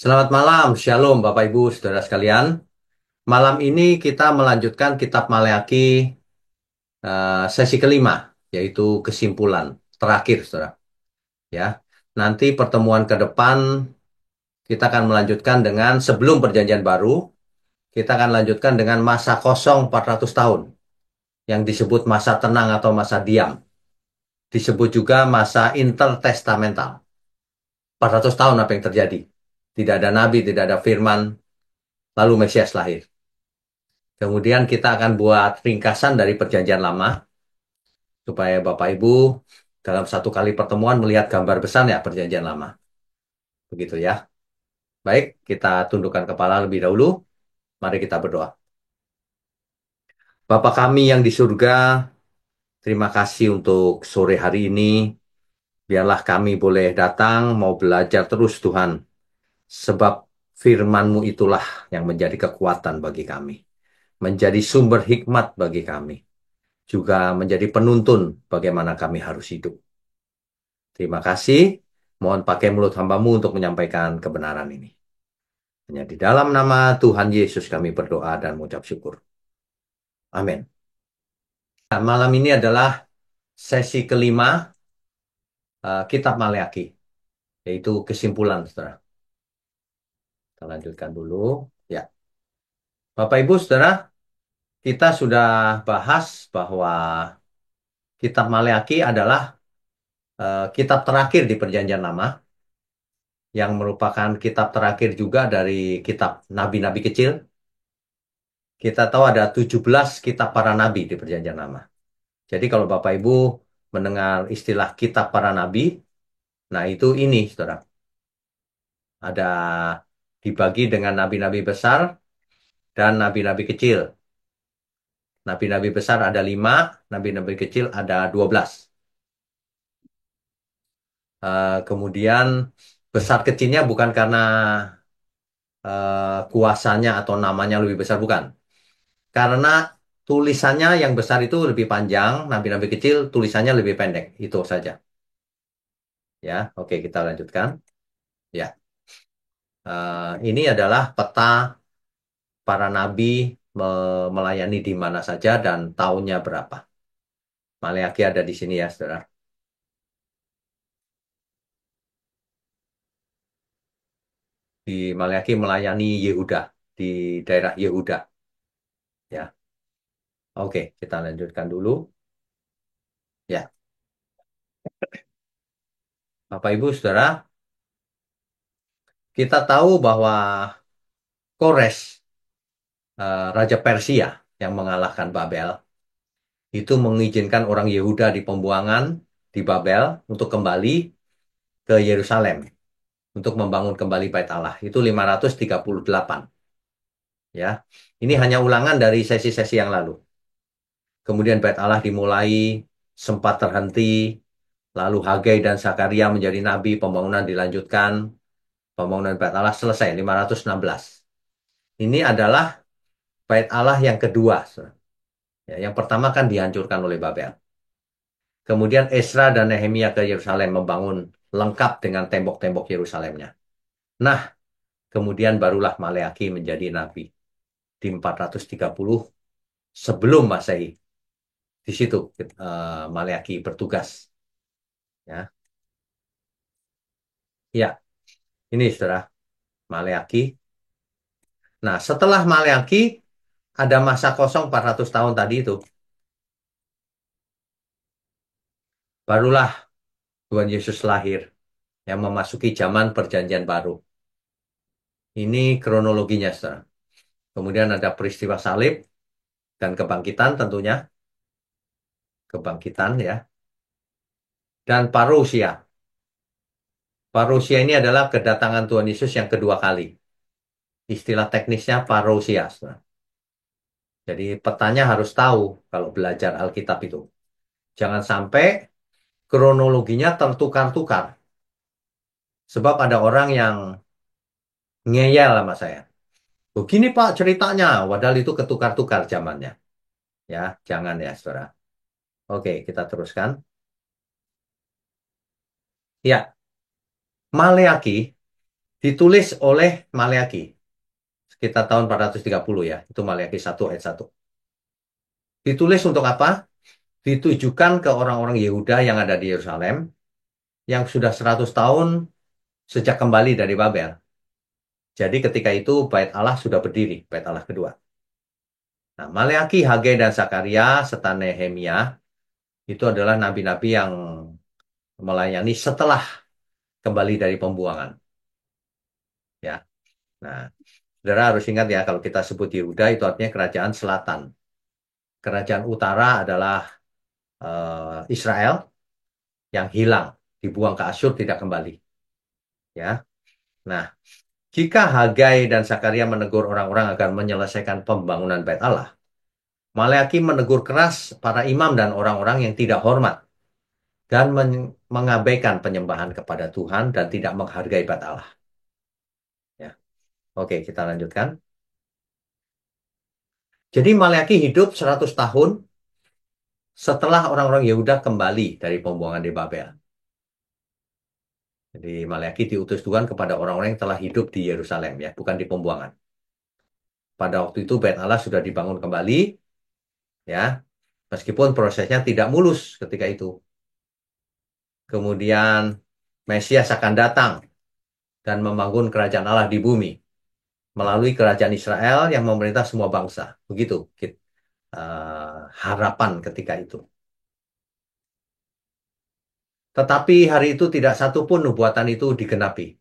Selamat malam, Shalom Bapak Ibu Saudara sekalian. Malam ini kita melanjutkan Kitab Maleakhi sesi kelima, yaitu kesimpulan terakhir, Saudara. Ya, nanti pertemuan ke depan kita akan melanjutkan dengan sebelum Perjanjian Baru, kita akan lanjutkan dengan masa kosong 400 tahun, yang disebut masa tenang atau masa diam. Disebut juga masa intertestamental. 400 tahun apa yang terjadi? Tidak ada nabi, tidak ada firman, lalu Mesias lahir. Kemudian kita akan buat ringkasan dari Perjanjian Lama, supaya Bapak Ibu dalam satu kali pertemuan melihat gambar besar ya Perjanjian Lama. Begitu ya. Baik, kita tundukkan kepala lebih dahulu. Mari kita berdoa. Bapa kami yang di surga, terima kasih untuk sore hari ini. Biarlah kami boleh datang, mau belajar terus Tuhan. Sebab firman-Mu itulah yang menjadi kekuatan bagi kami. Menjadi sumber hikmat bagi kami. Juga menjadi penuntun bagaimana kami harus hidup. Terima kasih. Mohon pakai mulut hamba-Mu untuk menyampaikan kebenaran ini. Hanya di dalam nama Tuhan Yesus kami berdoa dan mengucap syukur. Amin. Nah, malam ini adalah sesi kelima Kitab Maleakhi, yaitu kesimpulan, saudara. Kita lanjutkan dulu. Ya, Bapak Ibu, saudara, kita sudah bahas bahwa Kitab Maleakhi adalah kitab terakhir di Perjanjian Lama, yang merupakan kitab terakhir juga dari kitab Nabi-Nabi kecil. Kita tahu ada 17 kitab para nabi di Perjanjian Lama. Jadi kalau Bapak Ibu mendengar istilah kitab para nabi, nah itu ini, saudara. Ada dibagi dengan nabi-nabi besar dan nabi-nabi kecil. Nabi-nabi besar ada 5, nabi-nabi kecil ada 12. Kemudian besar kecilnya bukan karena kuasanya atau namanya lebih besar, bukan. Karena tulisannya yang besar itu lebih panjang, nabi-nabi kecil tulisannya lebih pendek. Itu saja. Ya, oke kita lanjutkan. Ya. Ini adalah peta para nabi melayani di mana saja dan tahunnya berapa. Maleakhi ada di sini ya, saudara. Di Maleakhi melayani Yehuda di daerah Yehuda. Ya, oke, kita lanjutkan dulu. Ya, Bapak Ibu, saudara, kita tahu bahwa Kores, Raja Persia yang mengalahkan Babel, itu mengizinkan orang Yehuda di pembuangan di Babel untuk kembali ke Yerusalem, untuk membangun kembali Bait Allah. Itu 538. Ya, ini hanya ulangan dari sesi-sesi yang lalu. Kemudian Bait Allah dimulai, sempat terhenti, lalu Hagai dan Zakaria menjadi nabi, pembangunan dilanjutkan, pembangunan Bait Allah selesai 516. Ini adalah Bait Allah yang kedua. Ya, yang pertama kan dihancurkan oleh Babel. Kemudian Esra dan Nehemia ke Yerusalem membangun lengkap dengan tembok-tembok Yerusalemnya. Nah, kemudian barulah Maleakhi menjadi nabi di 430 sebelum Masehi. Di situ Maleakhi bertugas. Ya, ya, ini saudara Maleakhi. Nah, setelah Maleakhi ada masa kosong 400 tahun tadi itu. Barulah Tuhan Yesus lahir yang memasuki zaman Perjanjian Baru. Ini kronologinya, saudara. Kemudian ada peristiwa salib dan kebangkitan tentunya. Kebangkitan ya. Dan parousia. Parousia ini adalah kedatangan Tuhan Yesus yang kedua kali. Istilah teknisnya parousia, saudara. Jadi petanya harus tahu kalau belajar Alkitab itu. Jangan sampai kronologinya tertukar-tukar. Sebab ada orang yang ngeyel sama saya. Begini Pak ceritanya, padahal itu ketukar-tukar zamannya. Ya, jangan ya saudara. Oke, kita teruskan. Ya, Maleakhi Ditulis oleh Maleakhi sekitar tahun 430 ya. Itu Maleakhi 1 ayat 1. Ditulis untuk apa? Ditujukan ke orang-orang Yehuda yang ada di Yerusalem yang sudah 100 tahun sejak kembali dari Babel. Jadi ketika itu bait Allah sudah berdiri, bait Allah kedua. Nah, Maleakhi, Hagai, dan Zakaria serta Nehemia itu adalah nabi-nabi yang melayani setelah kembali dari pembuangan. Ya, nah, saudara harus ingat ya kalau kita sebut Yehuda itu artinya kerajaan selatan. Kerajaan utara adalah Israel yang hilang, dibuang ke Asyur tidak kembali. Ya, nah jika Hagai dan Zakaria menegur orang-orang agar menyelesaikan pembangunan bait Allah, Maleakhi menegur keras para imam dan orang-orang yang tidak hormat dan mengabaikan penyembahan kepada Tuhan dan tidak menghargai bait Allah. Ya. Oke, kita lanjutkan. Jadi Maleakhi hidup 100 tahun setelah orang-orang Yehuda kembali dari pembuangan di Babel. Jadi Maleakhi diutus Tuhan kepada orang-orang yang telah hidup di Yerusalem ya, bukan di pembuangan. Pada waktu itu bait Allah sudah dibangun kembali ya, meskipun prosesnya tidak mulus ketika itu. Kemudian Mesias akan datang dan membangun kerajaan Allah di bumi melalui kerajaan Israel yang memerintah semua bangsa. Begitu harapan ketika itu. Tetapi hari itu tidak satu pun nubuatan itu digenapi.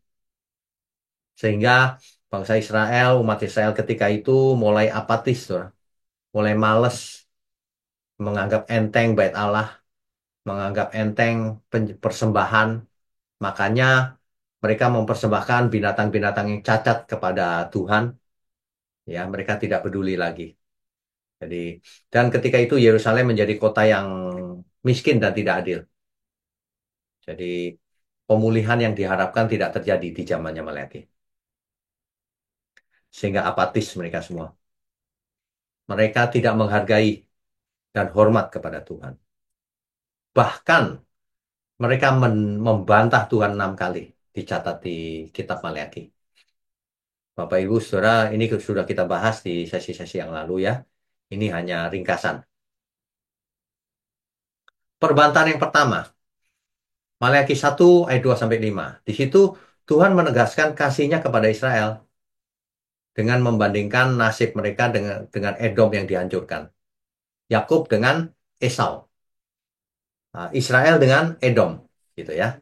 Sehingga bangsa Israel, umat Israel ketika itu mulai apatis, saudara. Mulai males menganggap enteng bait Allah, menganggap enteng persembahan. Makanya mereka mempersembahkan binatang-binatang yang cacat kepada Tuhan. Ya, mereka tidak peduli lagi. Jadi, dan ketika itu Yerusalem menjadi kota yang miskin dan tidak adil. Jadi, pemulihan yang diharapkan tidak terjadi di zamannya Maleakhi. Sehingga apatis mereka semua. Mereka tidak menghargai dan hormat kepada Tuhan. Bahkan mereka membantah Tuhan 6 kali. Dicatat di kitab Maleakhi. Bapak Ibu Saudara, ini sudah kita bahas di sesi-sesi yang lalu ya. Ini hanya ringkasan. Perbantahan yang pertama, Maleakhi 1 ayat 2 sampai 5. Di situ Tuhan menegaskan kasihnya kepada Israel dengan membandingkan nasib mereka dengan Edom yang dihancurkan. Yakub dengan Esau. Nah, Israel dengan Edom, gitu ya.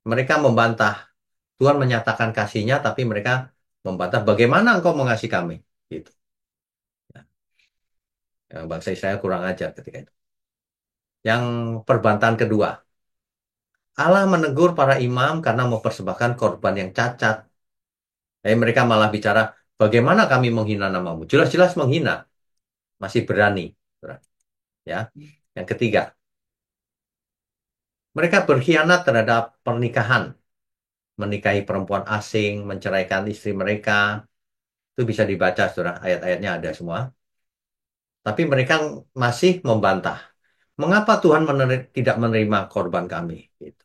Mereka membantah. Tuhan menyatakan kasihnya, tapi mereka membantah bagaimana engkau mengasihi kami. Gitu. Ya, bangsa Israel kurang ajar ketika itu. Yang perbantahan kedua, Allah menegur para imam karena mempersembahkan korban yang cacat. Mereka malah bicara, bagaimana kami menghina namamu? Jelas-jelas menghina. Masih berani. Ya. Yang ketiga, mereka berkhianat terhadap pernikahan. Menikahi perempuan asing, menceraikan istri mereka. Itu bisa dibaca, saudara. Ayat-ayatnya ada semua. Tapi mereka masih membantah. Mengapa Tuhan tidak menerima korban kami? Gitu.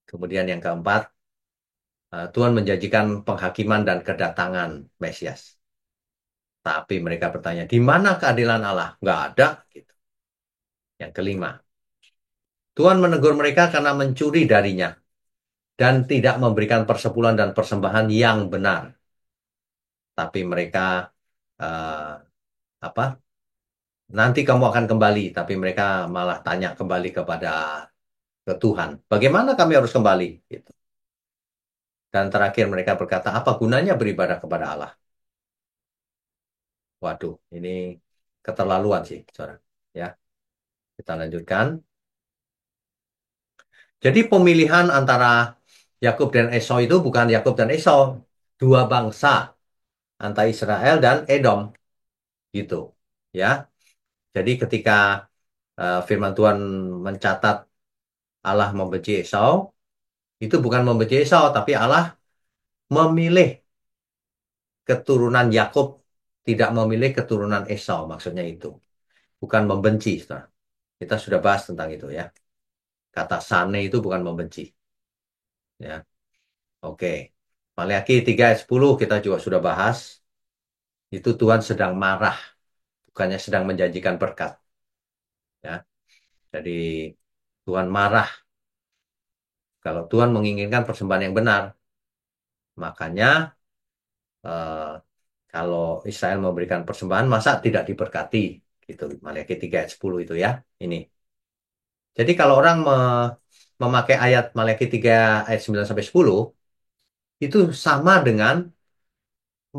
Kemudian yang keempat, Tuhan menjanjikan penghakiman dan kedatangan Mesias. Tapi mereka bertanya, di mana keadilan Allah? Nggak ada. Gitu. Yang kelima, Tuhan menegur mereka karena mencuri darinya dan tidak memberikan persepuluhan dan persembahan yang benar. Tapi mereka uh, apa? Nanti kamu akan kembali, tapi mereka malah tanya kembali ke Tuhan. Bagaimana kami harus kembali? Gitu. Dan terakhir mereka berkata, apa gunanya beribadah kepada Allah? Waduh, ini keterlaluan sih, saudara. Ya, kita lanjutkan. Jadi pemilihan antara Yakub dan Esau itu bukan Yakub dan Esau, dua bangsa antara Israel dan Edom, gitu. Ya, jadi ketika Firman Tuhan mencatat Allah membenci Esau, itu bukan membenci Esau, tapi Allah memilih keturunan Yakub, tidak memilih keturunan Esau, maksudnya itu. Bukan membenci, saudara. Kita sudah bahas tentang itu ya. Kata sane itu bukan membenci. Ya, oke. Maleakhi 3 ayat 10 kita juga sudah bahas. Itu Tuhan sedang marah, bukannya sedang menjanjikan berkat. Ya, jadi Tuhan marah kalau Tuhan menginginkan persembahan yang benar. Makanya eh, kalau Israel memberikan persembahan, masa tidak diberkati? Gitu, Maleakhi 3 ayat 10 itu ya. Ini. Jadi kalau orang memakai ayat Maleakhi 3 ayat 9 sampai 10, itu sama dengan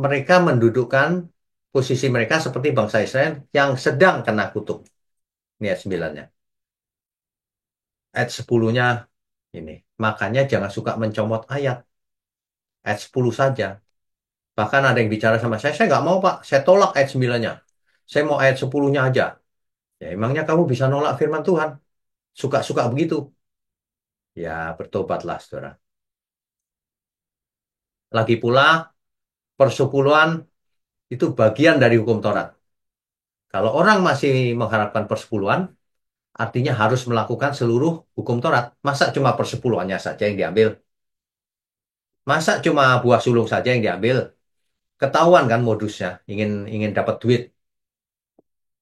mereka mendudukkan posisi mereka seperti bangsa Israel yang sedang kena kutuk. Ini ayat 9-nya. Ayat 10-nya ini. Makanya jangan suka mencomot ayat. Ayat 10 saja. Bahkan ada yang bicara sama saya nggak mau Pak, saya tolak ayat 9-nya. Saya mau ayat 10-nya aja. Ya emangnya kamu bisa nolak firman Tuhan? Suka-suka begitu. Ya bertobatlah saudara. Lagi pula persepuluhan itu bagian dari hukum Taurat. Kalau orang masih mengharapkan persepuluhan, artinya harus melakukan seluruh hukum Taurat. Masa cuma persepuluhannya saja yang diambil? Masa cuma buah sulung saja yang diambil? Ketahuan kan modusnya, ingin ingin dapat duit,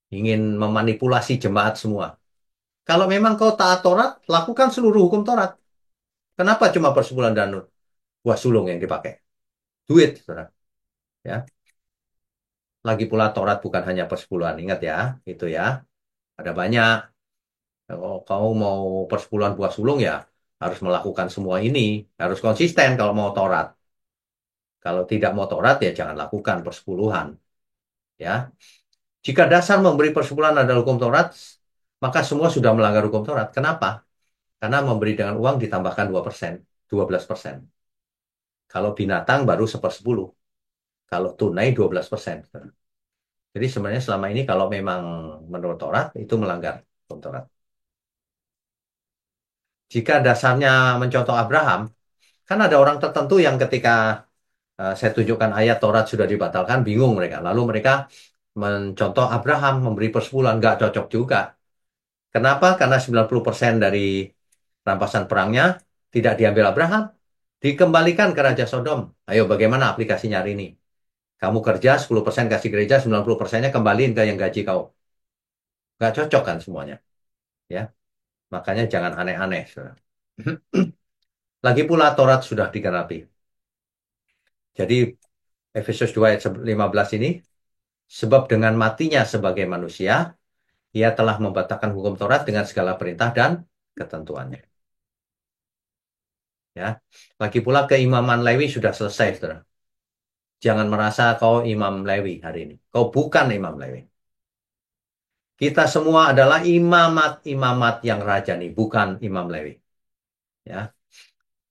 ingin memanipulasi jemaat semua. Kalau memang kau taat Taurat, lakukan seluruh hukum Taurat. Kenapa cuma persepuluhan dan buah sulung yang dipakai? Duit, saudara. Ya. Lagi pula Taurat bukan hanya persepuluhan, ingat ya, itu ya. Ada banyak. Kalau kau mau persepuluhan buah sulung ya harus melakukan semua ini, harus konsisten kalau mau Taurat. Kalau tidak mau Taurat ya jangan lakukan persepuluhan, ya. Jika dasar memberi persepuluhan adalah hukum Taurat, maka semua sudah melanggar hukum Taurat. Kenapa? Karena memberi dengan uang ditambahkan 2%, 12%. Kalau binatang baru 1/10. Kalau tunai 12%. Jadi sebenarnya selama ini kalau memang menurut Taurat itu melanggar hukum Taurat. Jika dasarnya mencontoh Abraham, kan ada orang tertentu yang ketika saya tunjukkan ayat Taurat sudah dibatalkan, bingung mereka. Lalu mereka mencontoh Abraham memberi persepuluhan, nggak cocok juga. Kenapa? Karena 90% dari rampasan perangnya tidak diambil Abraham, dikembalikan ke Raja Sodom. Ayo bagaimana aplikasinya hari ini? Kamu kerja 10% kasih gereja, 90%-nya kembaliin ke yang gaji kau. Nggak cocok kan semuanya. Ya, makanya jangan aneh-aneh, saudara. Lagi pula Taurat sudah digenapi. Jadi Efesus 2 ayat 15 ini, sebab dengan matinya sebagai manusia, ia telah membatalkan hukum Taurat dengan segala perintah dan ketentuannya. Ya, lagi pula keimaman Lewi sudah selesai, saudara. Jangan merasa kau imam Lewi hari ini. Kau bukan imam Lewi. Kita semua adalah imamat-imamat yang rajani, bukan imam Lewi. Ya,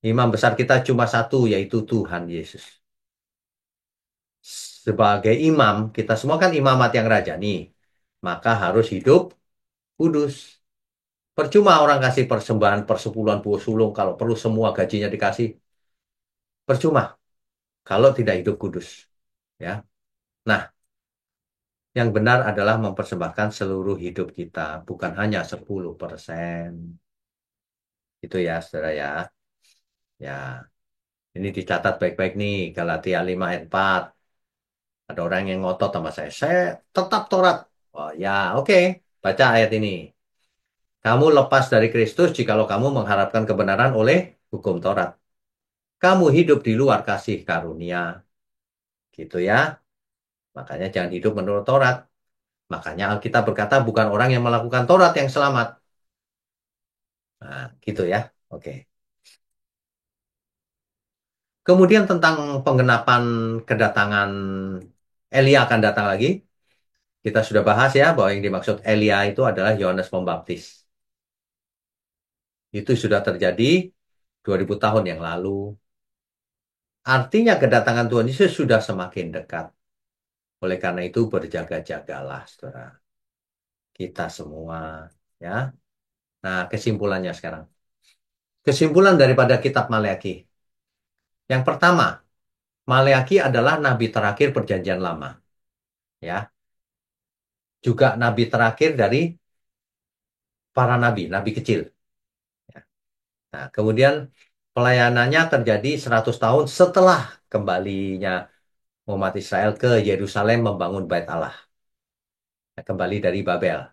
imam besar kita cuma satu, yaitu Tuhan Yesus. Sebagai imam, kita semua kan imamat yang rajani. Maka harus hidup kudus. Percuma orang kasih persembahan persepuluhan buah sulung kalau perlu semua gajinya dikasih. Percuma kalau tidak hidup kudus. Ya. Nah, yang benar adalah mempersembahkan seluruh hidup kita, bukan hanya 10%. Itu ya, saudara ya. Ya, ini dicatat baik-baik nih, Galatia 5 ayat 4. Ada orang yang ngotot sama saya tetap Taurat. Oh ya, oke. Baca ayat ini. Kamu lepas dari Kristus jikalau kamu mengharapkan kebenaran oleh hukum Taurat. Kamu hidup di luar kasih karunia. Gitu ya. Makanya jangan hidup menurut Taurat. Makanya Alkitab berkata bukan orang yang melakukan Taurat yang selamat. Nah, gitu ya. Oke. Kemudian tentang penggenapan kedatangan Elia akan datang lagi. Kita sudah bahas ya bahwa yang dimaksud Elia itu adalah Yohanes Pembaptis. Itu sudah terjadi 2000 tahun yang lalu. Artinya kedatangan Tuhan Yesus sudah semakin dekat. Oleh karena itu berjaga-jagalah, saudara. Kita semua, ya. Nah, kesimpulannya sekarang. Kesimpulan daripada kitab Maleakhi. Yang pertama, Maleakhi adalah nabi terakhir Perjanjian Lama, ya. Juga nabi terakhir dari para nabi, nabi kecil. Ya. Nah, kemudian Pelayanannya terjadi 100 tahun setelah kembalinya umat Israel ke Yerusalem membangun Bait Allah, kembali dari Babel.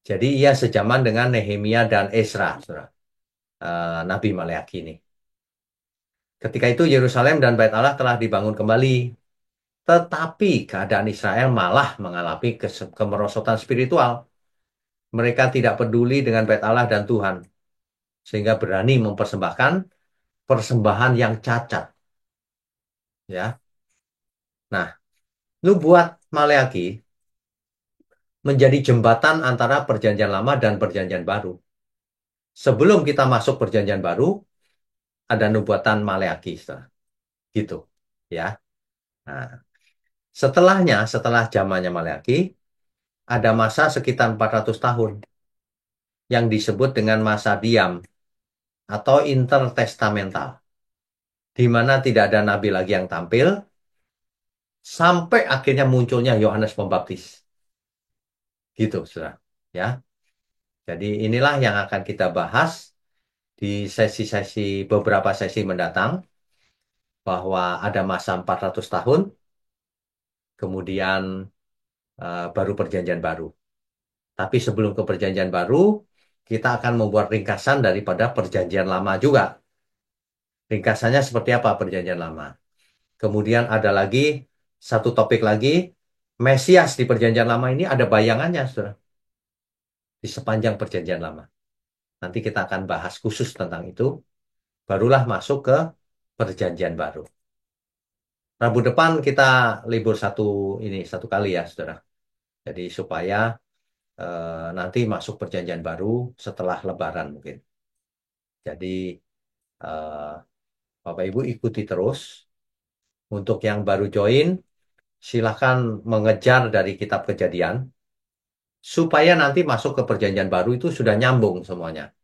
Jadi ia sejaman dengan Nehemia dan Ezra, saudara. Nabi Maleakhi ini. Ketika itu Yerusalem dan Bait Allah telah dibangun kembali. Tetapi keadaan Israel malah mengalami kemerosotan spiritual. Mereka tidak peduli dengan Bait Allah dan Tuhan. Sehingga berani mempersembahkan persembahan yang cacat. Ya. Nah, nubuat Maleakhi menjadi jembatan antara perjanjian lama dan perjanjian baru. Sebelum kita masuk perjanjian baru, ada nubuatan Maleakhi, saudara. Gitu. Ya. Nah, setelah zamannya Maleakhi, ada masa sekitar 400 tahun yang disebut dengan masa diam atau intertestamental, di mana tidak ada nabi lagi yang tampil, sampai akhirnya munculnya Yohanes Pembaptis. Gitu, saudara. Ya. Jadi inilah yang akan kita bahas di sesi-sesi beberapa sesi mendatang, bahwa ada masa 400 tahun, kemudian baru perjanjian baru. Tapi sebelum ke perjanjian baru, kita akan membuat ringkasan daripada perjanjian lama juga. Ringkasannya seperti apa perjanjian lama. Kemudian ada lagi satu topik lagi, Mesias di perjanjian lama ini ada bayangannya, saudara, di sepanjang perjanjian lama. Nanti kita akan bahas khusus tentang itu, barulah masuk ke perjanjian baru. Rabu depan kita libur satu kali ya, saudara. Jadi supaya nanti masuk perjanjian baru setelah Lebaran mungkin. Jadi eh, Bapak Ibu ikuti terus. Untuk yang baru join, silahkan mengejar dari kitab Kejadian supaya nanti masuk ke perjanjian baru itu sudah nyambung semuanya.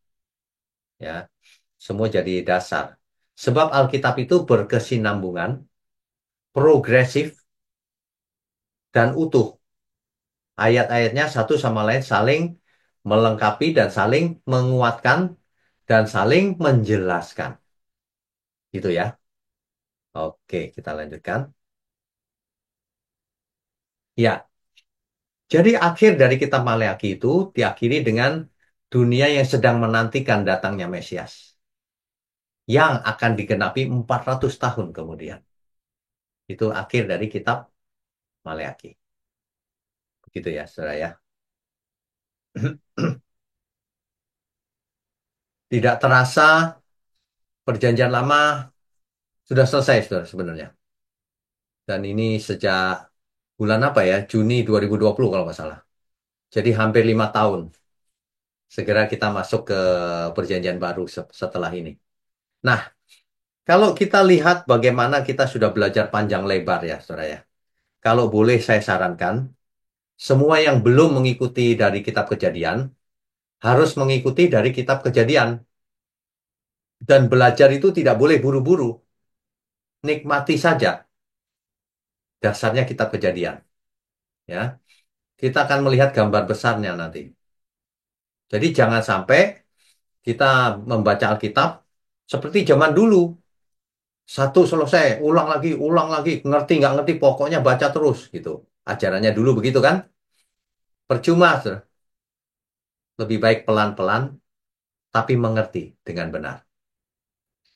Ya, semua jadi dasar. Sebab Alkitab itu berkesinambungan, progresif, dan utuh. Ayat-ayatnya satu sama lain saling melengkapi dan saling menguatkan dan saling menjelaskan. Gitu ya. Oke, kita lanjutkan. Ya, jadi akhir dari kitab Maleakhi itu diakhiri dengan dunia yang sedang menantikan datangnya Mesias, yang akan digenapi 400 tahun kemudian. Itu akhir dari kitab Maleakhi. Begitu ya, saudara ya. Tidak terasa perjanjian lama sudah selesai, saudara, sebenarnya. Dan ini sejak bulan apa ya? Juni 2020 kalau nggak salah. Jadi hampir 5 tahun. Segera kita masuk ke perjanjian baru setelah ini. Nah, kalau kita lihat bagaimana kita sudah belajar panjang lebar ya, saudara ya. Kalau boleh saya sarankan, semua yang belum mengikuti dari kitab Kejadian, harus mengikuti dari kitab Kejadian. Dan belajar itu tidak boleh buru-buru. Nikmati saja dasarnya kitab Kejadian. Ya, kita akan melihat gambar besarnya nanti. Jadi jangan sampai kita membaca Alkitab seperti zaman dulu. Satu selesai, ulang lagi, ngerti nggak ngerti, pokoknya baca terus gitu. Ajarannya dulu begitu kan? Percuma, saudara. Lebih baik pelan-pelan, tapi mengerti dengan benar.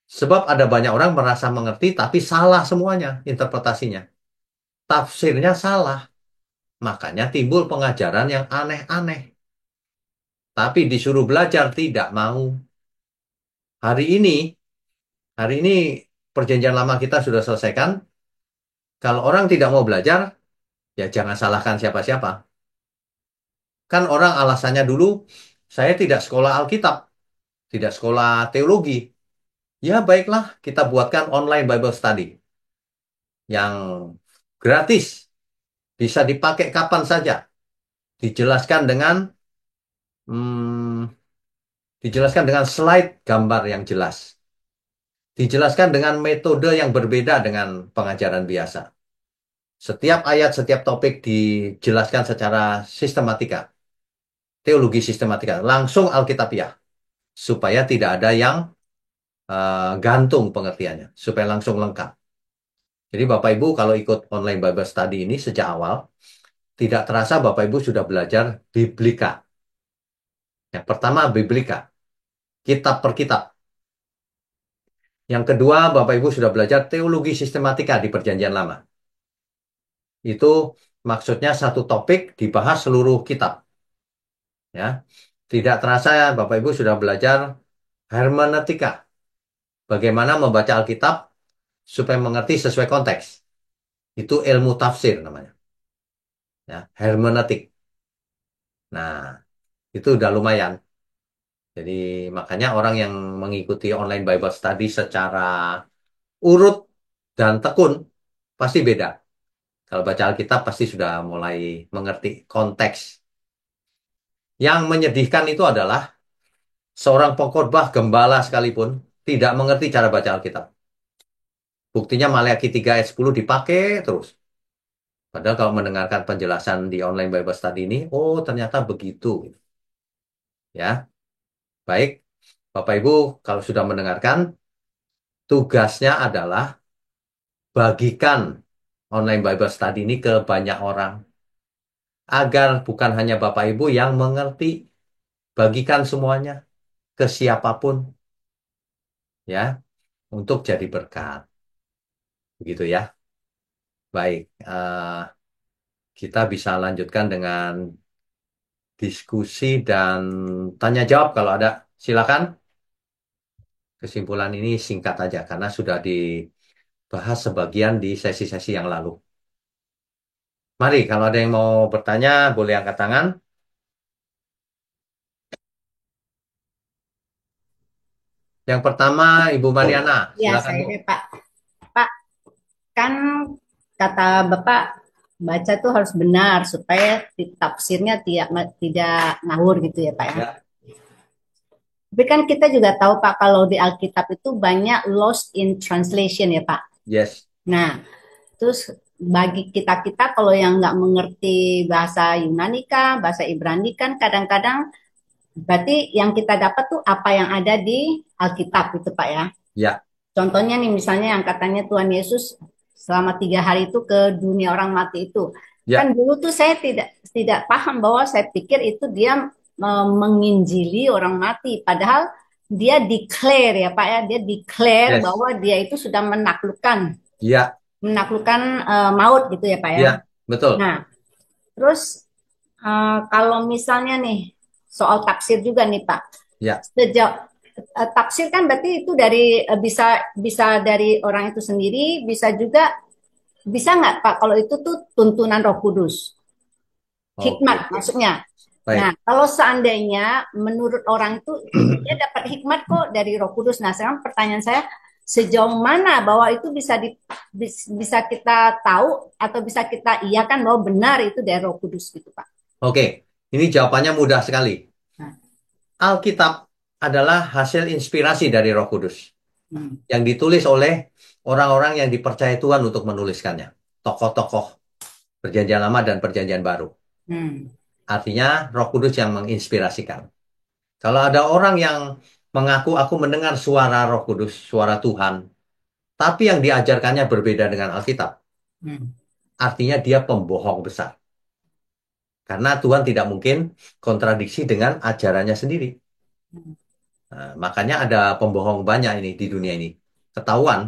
Sebab ada banyak orang merasa mengerti, tapi salah semuanya interpretasinya. Tafsirnya salah. Makanya timbul pengajaran yang aneh-aneh. Tapi disuruh belajar, tidak mau. Hari ini, hari ini perjanjian lama kita sudah selesaikan. Kalau orang tidak mau belajar, ya jangan salahkan siapa-siapa. Kan orang alasannya dulu, saya tidak sekolah Alkitab, tidak sekolah teologi. Ya baiklah, kita buatkan online Bible study yang gratis, bisa dipakai kapan saja. Dijelaskan dengan hmm, dijelaskan dengan slide gambar yang jelas. Dijelaskan dengan metode yang berbeda dengan pengajaran biasa. Setiap ayat, setiap topik dijelaskan secara sistematika, teologi sistematika, langsung Alkitabiah, supaya tidak ada yang gantung pengertiannya supaya langsung lengkap. Jadi Bapak Ibu kalau ikut online Bible Study ini sejak awal, tidak terasa Bapak Ibu sudah belajar Biblika. Yang pertama Biblika, kitab per kitab. Yang kedua Bapak Ibu sudah belajar teologi sistematika di Perjanjian Lama. Itu maksudnya satu topik dibahas seluruh kitab. Ya, tidak terasa ya, Bapak Ibu sudah belajar hermeneutika. Bagaimana membaca Alkitab supaya mengerti sesuai konteks. Itu ilmu tafsir namanya. Ya, hermeneutik. Nah, itu udah lumayan. Jadi makanya orang yang mengikuti online Bible study secara urut dan tekun pasti beda. Kalau baca Alkitab pasti sudah mulai mengerti konteks. Yang menyedihkan itu adalah seorang pengkhotbah gembala sekalipun tidak mengerti cara baca Alkitab. Buktinya Maleakhi 3 ayat 10 dipakai terus. Padahal kalau mendengarkan penjelasan di online Bible study ini, oh ternyata begitu. Ya, baik. Bapak Ibu, kalau sudah mendengarkan, tugasnya adalah bagikan online Bible study ini ke banyak orang. Agar bukan hanya Bapak Ibu yang mengerti, bagikan semuanya ke siapapun. Ya, untuk jadi berkat. Begitu ya. Baik, kita bisa lanjutkan dengan diskusi dan tanya jawab kalau ada. Silakan. Kesimpulan ini singkat aja karena sudah dibahas sebagian di sesi-sesi yang lalu. Mari, kalau ada yang mau bertanya, boleh angkat tangan. Yang pertama, Ibu Mariana, Ya, silakan saya Bu. deh, Pak. Pak, kan kata Bapak baca tuh harus benar supaya tafsirnya tidak ngawur gitu ya, Pak ya. Ya, Tapi kan kita juga tahu Pak kalau di Alkitab itu banyak lost in translation ya, Pak. yes, Nah, terus bagi kita-kita kalau yang nggak mengerti bahasa Yunani kah, bahasa Ibrani kan kadang-kadang berarti yang kita dapat tuh apa yang ada di Alkitab itu, Pak ya. ya, Contohnya nih misalnya yang katanya Tuhan Yesus selama 3 hari itu ke dunia orang mati itu. Kan ya, dulu tuh saya tidak tidak paham bahwa saya pikir itu dia menginjili orang mati. Padahal dia declare ya Pak ya, dia declare yes, bahwa dia itu sudah menaklukkan ya, menaklukkan maut gitu ya Pak ya. ya, betul. Nah, terus kalau misalnya nih soal tafsir juga nih Pak. Ya, Sejauh tafsir kan berarti itu dari bisa bisa dari orang itu sendiri, bisa juga bisa nggak Pak kalau itu tuh tuntunan Roh Kudus, oke, hikmat maksudnya. Nah, baik. kalau seandainya menurut orang itu dia dapat hikmat kok dari Roh Kudus. Nah, sekarang pertanyaan saya sejauh mana bahwa itu bisa kita tahu atau bisa kita iakan bahwa benar itu dari Roh Kudus gitu Pak. Oke, ini jawabannya mudah sekali. Nah, Alkitab adalah hasil inspirasi dari Roh Kudus hmm, yang ditulis oleh orang-orang yang dipercaya Tuhan untuk menuliskannya. Tokoh-tokoh Perjanjian Lama dan Perjanjian Baru. hmm, Artinya Roh Kudus yang menginspirasikan. Kalau ada orang yang mengaku aku mendengar suara Roh Kudus, suara Tuhan, tapi yang diajarkannya berbeda dengan Alkitab, hmm, artinya dia pembohong besar. Karena Tuhan tidak mungkin kontradiksi dengan ajarannya sendiri. hmm, Nah, makanya ada pembohong banyak ini di dunia ini. Ketahuan.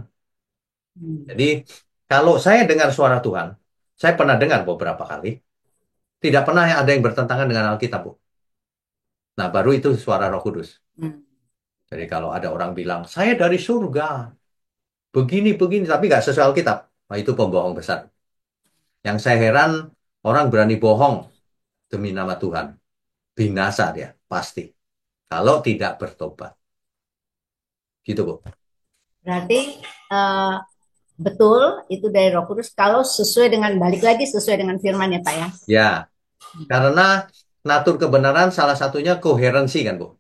hmm. Jadi kalau saya dengar suara Tuhan, saya pernah dengar beberapa kali, tidak pernah ada yang bertentangan dengan Alkitab, Bu. Nah, baru itu suara Roh Kudus. Hmm. Jadi kalau ada orang bilang, saya dari surga, begini-begini, tapi nggak sesuai Alkitab. Nah, itu pembohong besar. Yang saya heran, orang berani bohong demi nama Tuhan. Binasa dia, pasti. Kalau tidak bertobat. Gitu, Bu. Berarti eh, betul itu dari Roh Kudus kalau sesuai dengan balik lagi sesuai dengan firman ya Pak ya. Ya, karena natur kebenaran salah satunya koherensi kan, Bu.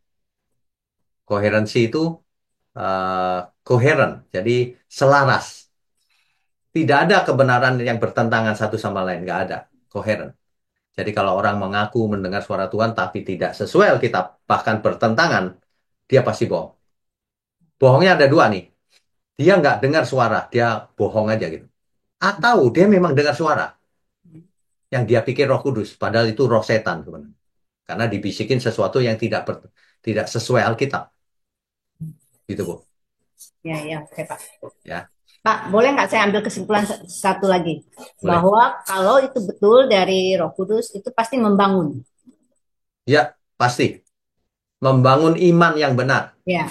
Koherensi itu koheren, jadi selaras. Tidak ada kebenaran yang bertentangan satu sama lain, nggak ada. Koheren. Jadi kalau orang mengaku mendengar suara Tuhan tapi tidak sesuai Alkitab, bahkan bertentangan, dia pasti bohong. Bohongnya ada dua nih. Dia nggak dengar suara, dia bohong aja gitu. Atau dia memang dengar suara yang dia pikir Roh Kudus, padahal itu roh setan sebenarnya. Karena dibisikin sesuatu yang tidak sesuai Alkitab, gitu Bu. Ya, ya, oke Pak. Ya, Pak, boleh nggak saya ambil kesimpulan satu lagi? boleh. Bahwa kalau itu betul dari Roh Kudus, itu pasti membangun. Ya, pasti membangun iman yang benar. Ya,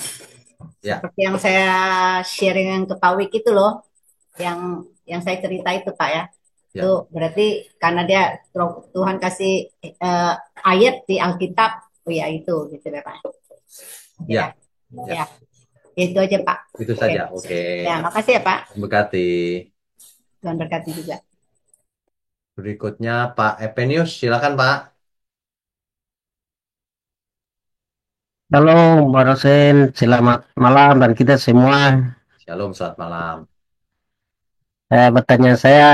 Ya, seperti yang saya sharing yang ke Pak Wik itu loh, yang saya cerita itu Pak ya. Itu ya, berarti karena dia Tuhan kasih eh, ayat di Alkitab, oh ya itu gitu ya Pak. Ya, ya, ya, ya. itu aja Pak. Itu Oke. saja. Oke. Ya, makasih ya Pak. Berkati. Tuhan berkati juga. Berikutnya Pak Epenius, silakan Pak. Halo, Mbak Rosen. Selamat malam dan kita semua. Shalom, selamat malam. Pertanyaan saya,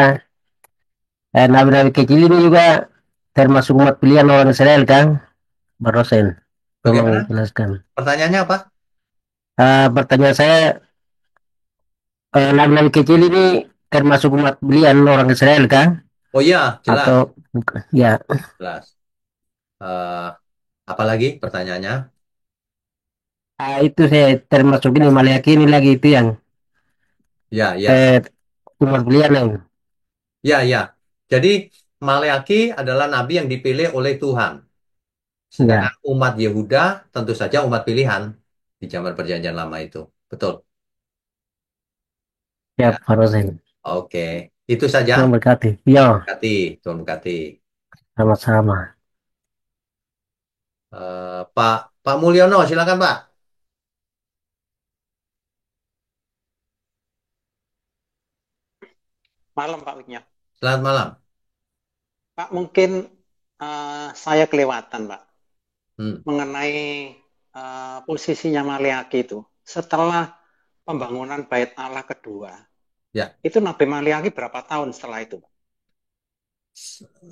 nabi-nabi kecil ini juga termasuk umat pilihan orang Israel kan, Mbak Rosen? Tolong Bagaimana? jelaskan. Pertanyaannya apa? Pertanyaan saya, nabi-nabi kecil ini termasuk umat pilihan orang Israel kan? Oh iya, jelas, Atau bukan? Ya, jelas. Eh, apa lagi pertanyaannya? itu saya termasuk ini Maliaki ini lagi itu yang Ya, ya, eh, umat pilihan yang. ya, ya. Jadi Maleaki adalah nabi yang dipilih oleh Tuhan. Sedangkan Ya, umat Yehuda tentu saja umat pilihan di zaman Perjanjian Lama itu. Betul. ya Ya, Pak Rosen. oke. Itu saja. Tuhan berkati. Ya, Berkati, Tuhan berkati. sama-sama. Pak Pak Mulyono, silakan Pak. Malam Pak Wiknya. Selamat malam. Pak, mungkin saya kelewatan Pak Hmm, mengenai posisinya Maliaki itu. Setelah pembangunan Bait Allah kedua, ya. itu Nabi Maliaki berapa tahun setelah itu, Pak?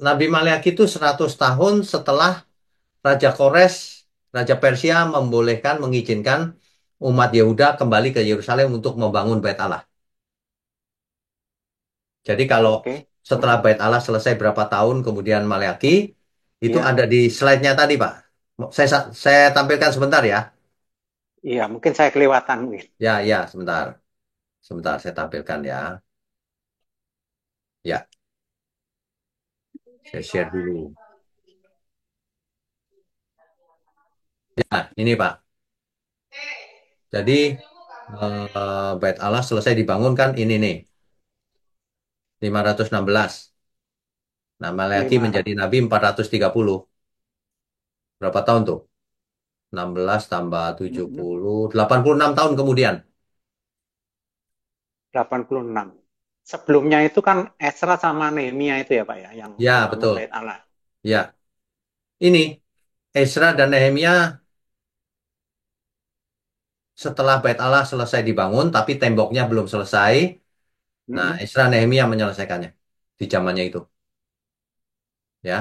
Nabi Maleaki itu 100 tahun setelah Raja Kores, Raja Persia membolehkan, mengizinkan umat Yehuda kembali ke Yerusalem untuk membangun Bait Allah. Jadi kalau Oke. setelah Bait Allah selesai berapa tahun kemudian Maleaki, itu Ya, ada di slide-nya tadi, Pak. Saya tampilkan sebentar ya. iya, mungkin saya kelewatan mungkin. Ya, ya, sebentar. Sebentar, saya tampilkan ya. Ya, saya share dulu. Ya, ini Pak. Jadi, Bait Allah selesai dibangun kan ini nih, 516. Nah, Maleaki menjadi 500, nabi 430. Berapa tahun tuh? 16 tambah 70, 86 tahun kemudian. 86. Sebelumnya itu kan Ezra sama Nehemia itu ya Pak ya, yang Ya, membangun betul. Bait Allah. Ya, ini Ezra dan Nehemia setelah Bait Allah selesai dibangun, tapi temboknya belum selesai. Nah, Mm-mm. Ezra Nehemia menyelesaikannya di zamannya itu. Ya,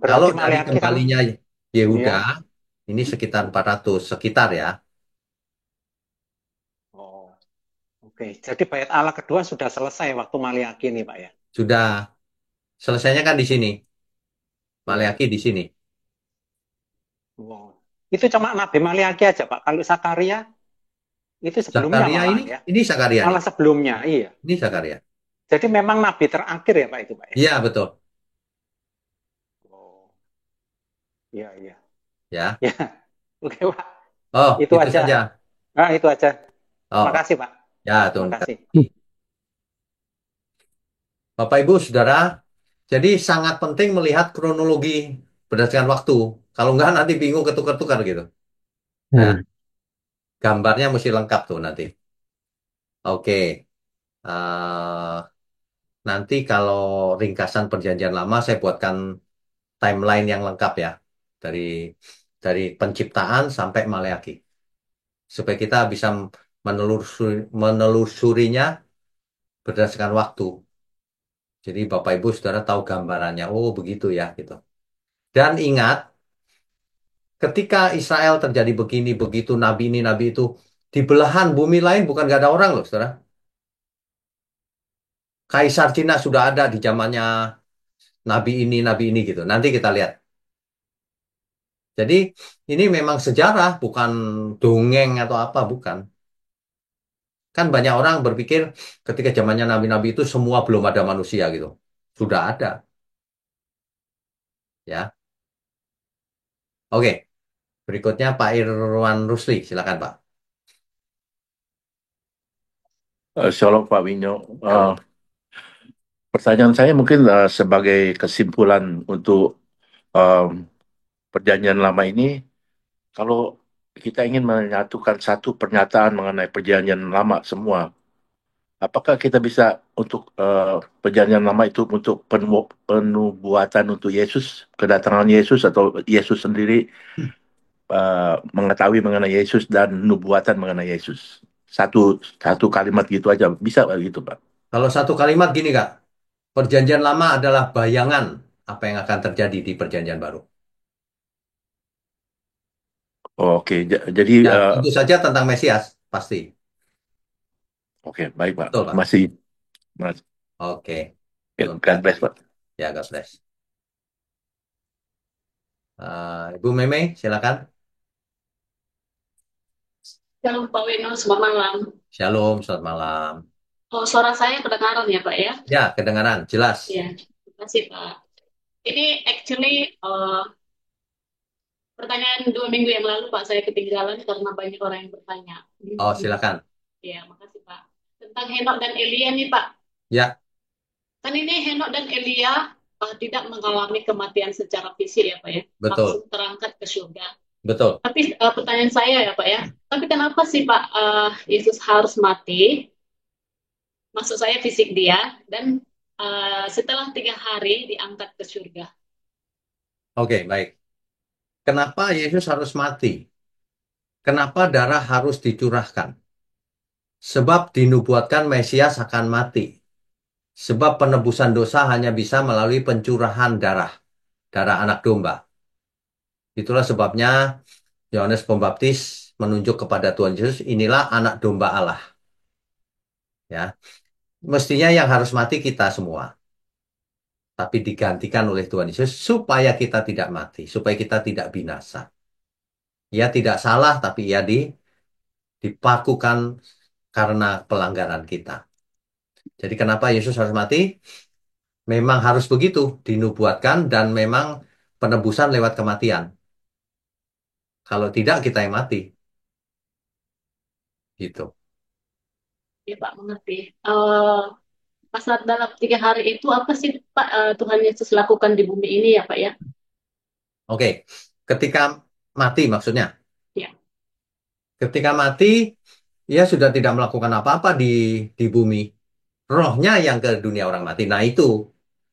kalau Berarti dari Maliaki kan, kembalinya Yehuda, ya. ini sekitar 400, sekitar ya. Oh, oke. Jadi Bait Allah kedua sudah selesai waktu Maliaki nih Pak ya. Sudah selesainya kan di sini, Ya. Maleaki di sini. Wow. Itu cuma Nabi Maliaki aja, Pak. Kalau Sakaria itu sebelumnya Zakaria malahan ya. ini Zakaria nih. Malah sebelumnya, iya. Ini Zakaria. Jadi memang Nabi terakhir ya, Pak, itu, Pak ya. Iya, betul. Oh, iya, iya. Ya. Ya, oke, Pak. Oh, Itu itu aja. saja. Nah, itu aja. Oh, Makasih, Pak. ya, Tuhan. Makasih. Bapak Ibu, Saudara, jadi sangat penting melihat kronologi berdasarkan waktu. Kalau enggak nanti bingung ketukar-tukar gitu. Ya, Hmm. gambarnya mesti lengkap tuh nanti. Oke. eh, Nanti kalau ringkasan perjanjian lama saya buatkan timeline yang lengkap ya. Dari penciptaan sampai Maleaki. Supaya kita bisa menelusurinya berdasarkan waktu. Jadi Bapak Ibu Saudara tahu gambarannya. Oh, begitu ya gitu. Dan ingat, ketika Israel terjadi begini, begitu, nabi ini, nabi itu, Di belahan bumi lain bukan nggak ada orang loh, saudara. Kaisar Cina sudah ada di zamannya nabi ini gitu. Nanti kita lihat. Jadi ini memang sejarah, bukan dongeng atau apa, bukan. Kan banyak orang berpikir ketika zamannya nabi-nabi itu semua belum ada manusia gitu. Sudah ada, ya. Oke, berikutnya Pak Irwan Rusli, silakan Pak. Shalom Pak Winyo. Pertanyaan saya mungkin sebagai kesimpulan untuk um, perjanjian lama ini, kalau kita ingin menyatukan satu pernyataan mengenai perjanjian lama semua, apakah kita bisa untuk perjanjian lama itu untuk penubuatan untuk Yesus, kedatangan Yesus atau Yesus sendiri mengetahui mengenai Yesus dan nubuatan mengenai Yesus? Satu satu kalimat gitu aja bisa gitu Pak? Kalau satu kalimat gini Kak, perjanjian lama adalah bayangan apa yang akan terjadi di perjanjian baru. Oke, jadi Ya, tentu saja tentang Mesias, pasti. oke, baik Pak. Betul Pak. Masih, Mas. Oke. God bless Pak. Ya, God bless. Ibu Meme, silakan. Shalom Pak Wino, selamat malam. Shalom, selamat malam. Oh, suara saya kedengaran ya Pak ya? Ya, kedengaran, jelas. Ya, terima kasih Pak. Ini actually pertanyaan 2 minggu yang lalu Pak, saya ketinggalan karena banyak orang yang bertanya. Oh, silakan. Ya, makasih Pak. Tentang Henok dan Elia nih Pak. Ya, Kan ini Henok dan Elia tidak mengalami kematian secara fisik ya Pak ya? betul, Langsung terangkat ke surga. betul. Tapi pertanyaan saya ya Pak ya, tapi kenapa sih Pak Yesus harus mati? Maksud saya fisik dia, dan setelah 3 hari diangkat ke surga. Oke, baik. Kenapa Yesus harus mati? Kenapa darah harus dicurahkan? Sebab dinubuatkan Mesias akan mati. Sebab penebusan dosa hanya bisa melalui pencurahan darah, darah anak domba. Itulah sebabnya Yohanes Pembaptis menunjuk kepada Tuhan Yesus, inilah anak domba Allah. Ya, mestinya yang harus mati kita semua, tapi digantikan oleh Tuhan Yesus supaya kita tidak mati, supaya kita tidak binasa. Ia tidak salah, tapi ia dipakukan karena pelanggaran kita. Jadi kenapa Yesus harus mati? Memang harus begitu, dinubuatkan dan memang penebusan lewat kematian. Kalau tidak, kita yang mati. Gitu. Ya Pak, mengerti. Pas dalam 3 hari itu apa sih Pak Tuhan Yesus lakukan di bumi ini ya Pak ya? Oke, ketika mati maksudnya. Ya. Ketika mati, ia sudah tidak melakukan apa-apa di bumi. Rohnya yang ke dunia orang mati. Nah itu,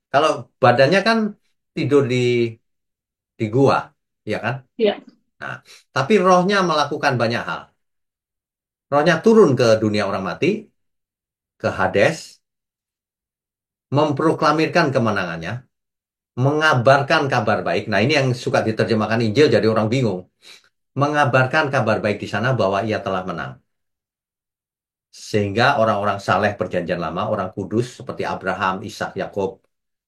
kalau badannya kan tidur di gua, ya kan? Ya. Nah, tapi rohnya melakukan banyak hal. Rohnya turun ke dunia orang mati, ke Hades, memproklamirkan kemenangannya, mengabarkan kabar baik. Nah, ini yang suka diterjemahkan Injil jadi orang bingung. Mengabarkan kabar baik di sana bahwa ia telah menang. Sehingga orang-orang saleh perjanjian lama, orang kudus seperti Abraham, Ishak, Yakub,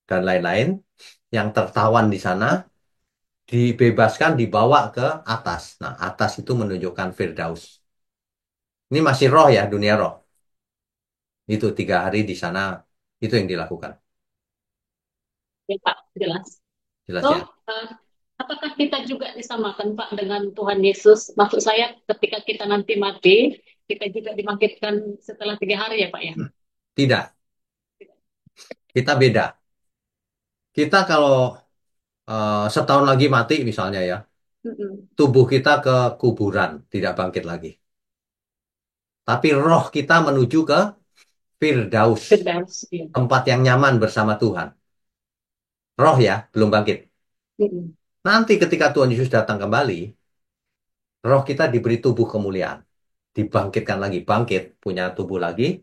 dan lain-lain yang tertawan di sana dibebaskan, dibawa ke atas. Nah, atas itu menunjukkan Firdaus. Ini masih roh ya, dunia roh. Itu 3 hari di sana, itu yang dilakukan. Ya Pak, jelas. Jelas So, ya? apakah kita juga disamakan Pak dengan Tuhan Yesus? Maksud saya ketika kita nanti mati, kita juga dibangkitkan setelah 3 hari ya Pak ya? Tidak. Kita beda. Kita kalau setahun lagi mati misalnya ya, Mm-mm. tubuh kita ke kuburan, tidak bangkit lagi. Tapi roh kita menuju ke Firdaus, Firdaus, ya. tempat yang nyaman bersama Tuhan. Roh ya, belum bangkit. Mm-mm. Nanti ketika Tuhan Yesus datang kembali, roh kita diberi tubuh kemuliaan. Dibangkitkan lagi, bangkit, punya tubuh lagi.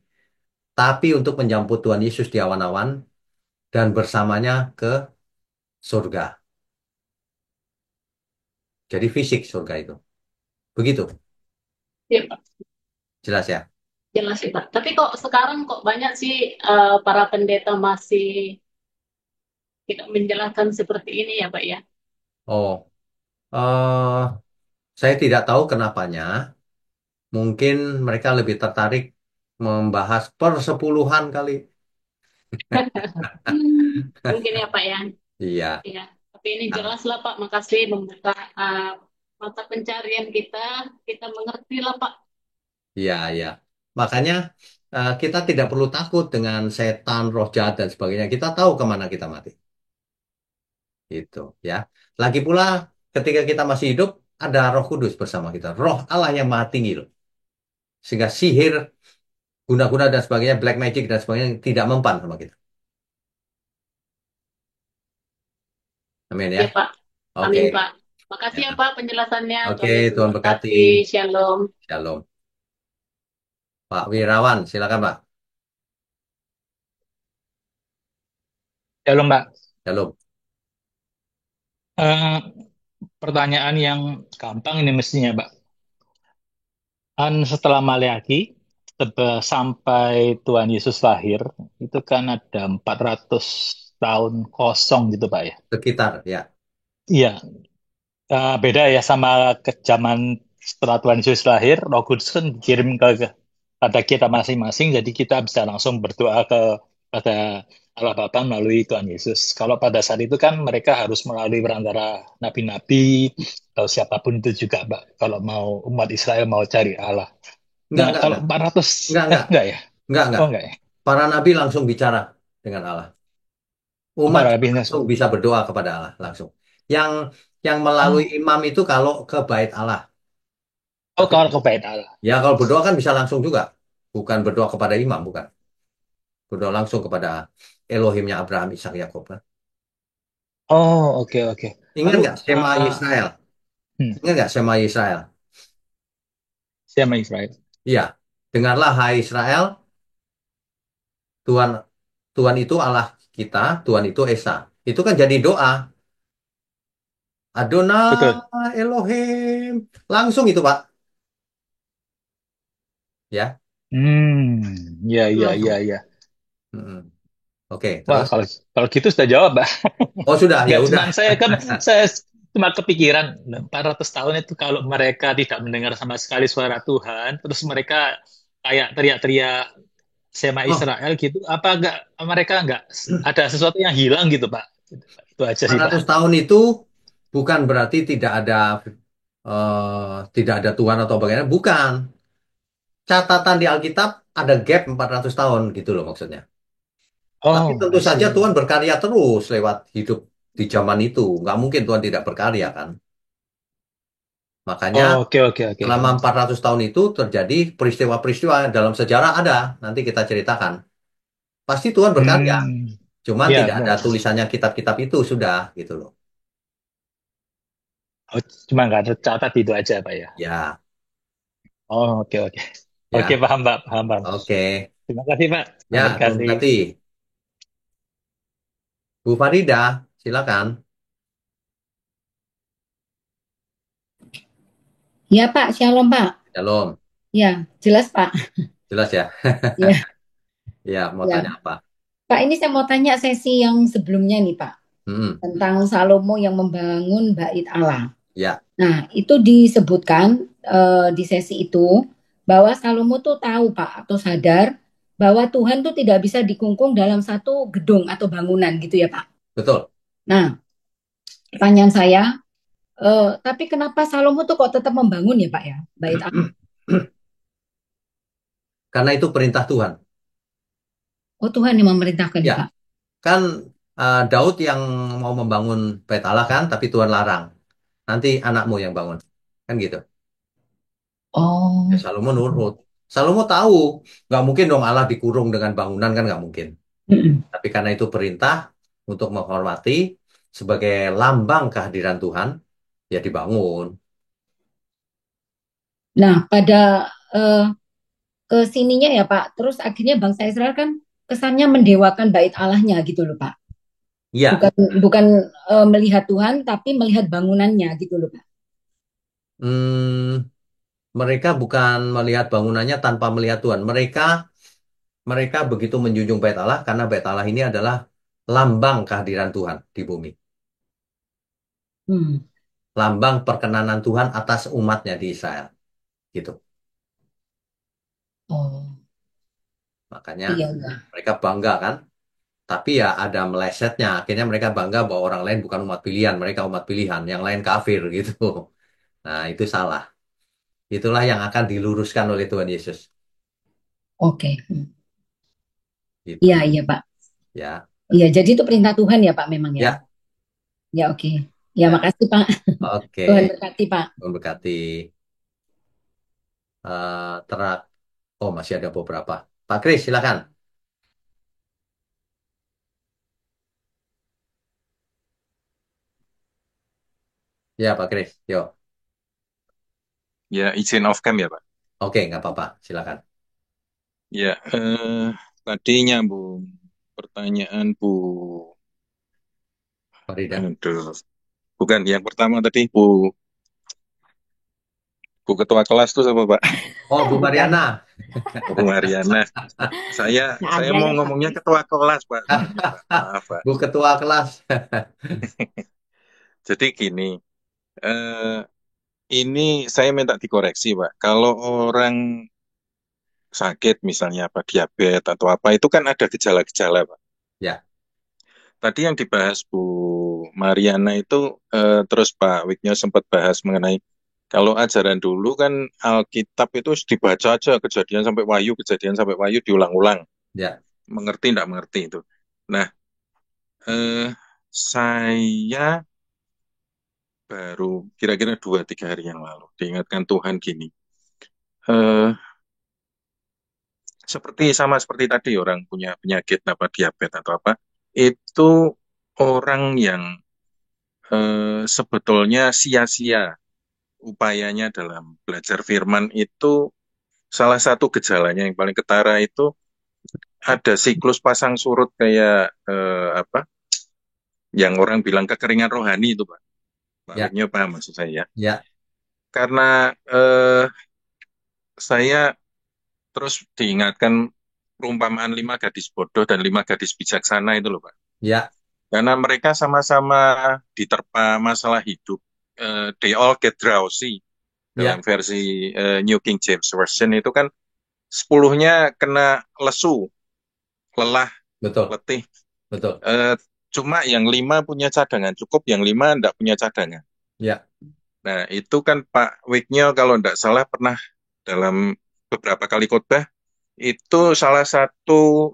Tapi untuk menjemput Tuhan Yesus di awan-awan dan bersamanya ke surga. Jadi fisik surga itu. Begitu. Ya Pak. Jelas ya? Jelas sih Pak. Tapi kok sekarang kok banyak sih para pendeta masih tidak menjelaskan seperti ini ya Pak ya? Oh, eh saya tidak tahu kenapanya. Mungkin mereka lebih tertarik membahas persepuluhan kali. Mungkin ya Pak ya. Iya. Iya. Tapi ini Nah, jelas lah Pak. Makasih membuka mata pencarian kita. Kita mengerti lah Pak. iya, iya. Makanya kita tidak perlu takut dengan setan, roh jahat dan sebagainya. Kita tahu kemana kita mati. Itu ya. Lagi pula ketika kita masih hidup ada Roh Kudus bersama kita. Roh Allah yang Maha Tinggi loh. Sehingga sihir, guna-guna dan sebagainya, black magic dan sebagainya tidak mempan sama kita. Amin ya. Ya Pak. Oke. Amin Pak. Makasih ya Ya. Pak penjelasannya. Oke, Tuhan Yesus Tuhan berkati. memberkati. Shalom. Shalom. Pak Wirawan, silakan Pak. Halo Mbak, Shalom. Eh, pertanyaan yang gampang ini mestinya Mbak. Setelah Maleakhi sampai Tuhan Yesus lahir, itu kan ada 400 tahun kosong gitu Pak ya. Sekitar ya. Iya, beda ya sama ke zaman setelah Tuhan Yesus lahir, Roh Kudus kan dikirim pada kita masing-masing, jadi kita bisa langsung berdoa pada Allah Bapa melalui Tuhan Yesus. Kalau pada saat itu kan mereka harus melalui perantara nabi-nabi atau siapapun itu juga, Mbak. Kalau mau umat Israel mau cari Allah. Enggak, Nah, enggak, kalau enggak. 400, Enggak, enggak. enggak ya? Enggak, enggak. Oh, enggak ya? Para nabi langsung bicara dengan Allah. Apa Umat bisnis? langsung bisa berdoa kepada Allah langsung. Yang yang melalui Oh, imam itu kalau ke bait Allah. oh Tapi kalau ke bait Allah. ya kalau berdoa kan bisa langsung juga. Bukan berdoa kepada imam, bukan. Berdoa langsung kepada Elohimnya Abraham, Ishak, Yakub. Kan? Oh, oke, oke. Ingat Lalu, nggak Shema Israel? Ingat nggak Shema Israel? siapa Israel? Iya. Dengarlah hai Israel, Tuhan Tuhan itu Allah kita, Tuhan itu Esa. Itu kan jadi doa. Betul. Adonai Elohim. Langsung itu, Pak. Ya, Ya, ya, ya, langsung. ya. Mm-mm. Oke, Wah, terus? kalau gitu sudah jawab, Mbak. Oh, sudah, ya Nggak udah. cuman saya kan, saya cuma kepikiran 400 tahun itu kalau mereka tidak mendengar sama sekali suara Tuhan, terus mereka kayak teriak-teriak Sema Oh, Israel gitu, apa enggak mereka enggak ada sesuatu yang hilang gitu, Pak? Itu aja sih, Pak. 400 tahun itu bukan berarti tidak ada Tuhan atau bagaimana, bukan. Catatan di Alkitab ada gap 400 tahun gitu loh maksudnya. Tapi Oh, tentu I saja see. Tuhan berkarya terus lewat hidup di zaman itu. Nggak mungkin Tuhan tidak berkarya kan. Makanya Oh, oke, oke, oke. selama 400 tahun itu terjadi peristiwa-peristiwa dalam sejarah ada. Nanti kita ceritakan. Pasti Tuhan berkarya. Hmm, Cuman ya, tidak ada benar. tulisannya kitab-kitab itu sudah gitu loh. Oh, cuma nggak ada catat itu aja, Pak ya. Ya, Oh, oke, oke. Oke, ya. paham, Pak, paham, paham. Oke. Terima kasih, Pak. Ya, Tuhan Memberkati. berkati. Bu Farida, silakan. Ya Pak, Shalom Pak. Shalom. Ya, jelas Pak. Jelas ya? Ya, Ya, mau ya. tanya apa? Pak, ini saya mau tanya sesi yang sebelumnya nih Pak, Hmm, tentang Salomo yang membangun bait Allah. ya, Nah, itu disebutkan di sesi itu bahwa Salomo tuh tahu Pak atau sadar bahwa Tuhan tuh tidak bisa dikungkung dalam satu gedung atau bangunan gitu ya Pak. betul. Nah, pertanyaan saya, tapi kenapa Salomo tuh kok tetap membangun ya Pak ya bait Allah? Karena itu perintah Tuhan. Oh Tuhan yang memerintahkan ya Ya, Pak. kan Daud yang mau membangun bait Allah kan, tapi Tuhan larang. Nanti anakmu yang bangun. Kan gitu. Ya, Oh, Salomo nurut. Salomo tahu, nggak mungkin dong Allah dikurung dengan bangunan kan nggak mungkin. mm-mm. Tapi karena itu perintah untuk menghormati sebagai lambang kehadiran Tuhan, ya dibangun. Nah pada eh, ke sininya ya Pak, terus akhirnya bangsa Israel kan kesannya mendewakan bait Allahnya gitu loh Pak. Iya, Bukan bukan melihat Tuhan tapi melihat bangunannya gitu loh Pak. hmm, Mereka bukan melihat bangunannya tanpa melihat Tuhan. Mereka begitu menjunjung bait Allah karena bait Allah ini adalah lambang kehadiran Tuhan di bumi. Hmm. Lambang perkenanan Tuhan atas umatnya di Israel. Gitu. Oh, Makanya iya, iya. mereka bangga kan. Tapi ya ada melesetnya. Akhirnya mereka bangga bahwa orang lain bukan umat pilihan. Mereka umat pilihan. Yang lain kafir gitu. Nah itu salah. Itulah yang akan diluruskan oleh Tuhan Yesus. Oke. Gitu. Iya, iya, Pak. Ya. Iya, jadi itu perintah Tuhan ya, Pak, memang ya. Ya. Ya, oke. Ya, Ya. makasih, Pak. Oke. Tuhan berkati, Pak. Memberkati. Terak. Oh masih ada beberapa. Pak Kris silakan. Ya Pak Kris. Yo. Ya, izin off cam ya, Pak. Oke nggak apa-apa. Silakan. Ya, tadi nyambung pertanyaan Bu. Farida. Aduh, bukan yang pertama tadi Bu Ketua kelas tuh siapa, Pak? Oh Bu Bukan. Mariana. Bu Mariana. Saya Nggak saya ada mau ya, Pak. ngomongnya ketua kelas, Pak. Sorry, Pak. Maaf, Pak. Bu Ketua kelas. Jadi gini, eh, ini saya minta dikoreksi, Pak. Kalau orang sakit misalnya apa diabetes atau apa itu kan ada gejala-gejala, Pak. Ya. Tadi yang dibahas Bu Mariana itu terus Pak Wigno sempat bahas mengenai kalau ajaran dulu kan Alkitab itu dibaca aja kejadian sampai Wahyu diulang-ulang. Ya. Mengerti enggak mengerti itu. Nah, eh, saya baru kira-kira 2-3 hari yang lalu diingatkan Tuhan gini. Eh, seperti tadi orang punya penyakit apa diabetes atau apa, itu orang yang sebetulnya sia-sia upayanya dalam belajar firman itu salah satu gejalanya yang paling ketara itu ada siklus pasang surut kayak apa yang orang bilang kekeringan rohani itu Pak. Pak Ya. Wigno paham maksud saya ya. Ya. Karena saya terus diingatkan perumpamaan 5 gadis bodoh dan 5 gadis bijaksana itu loh Pak. Ya. Karena mereka sama-sama diterpa masalah hidup. They all get drowsy. Dalam Ya. versi New King James Version itu kan 10-nya kena lesu, lelah, Betul. letih. Betul. Cuma yang 5 punya cadangan, cukup yang 5 enggak punya cadangan. Ya. Nah itu kan Pak Wigno kalau enggak salah pernah dalam beberapa kali khotbah, itu salah satu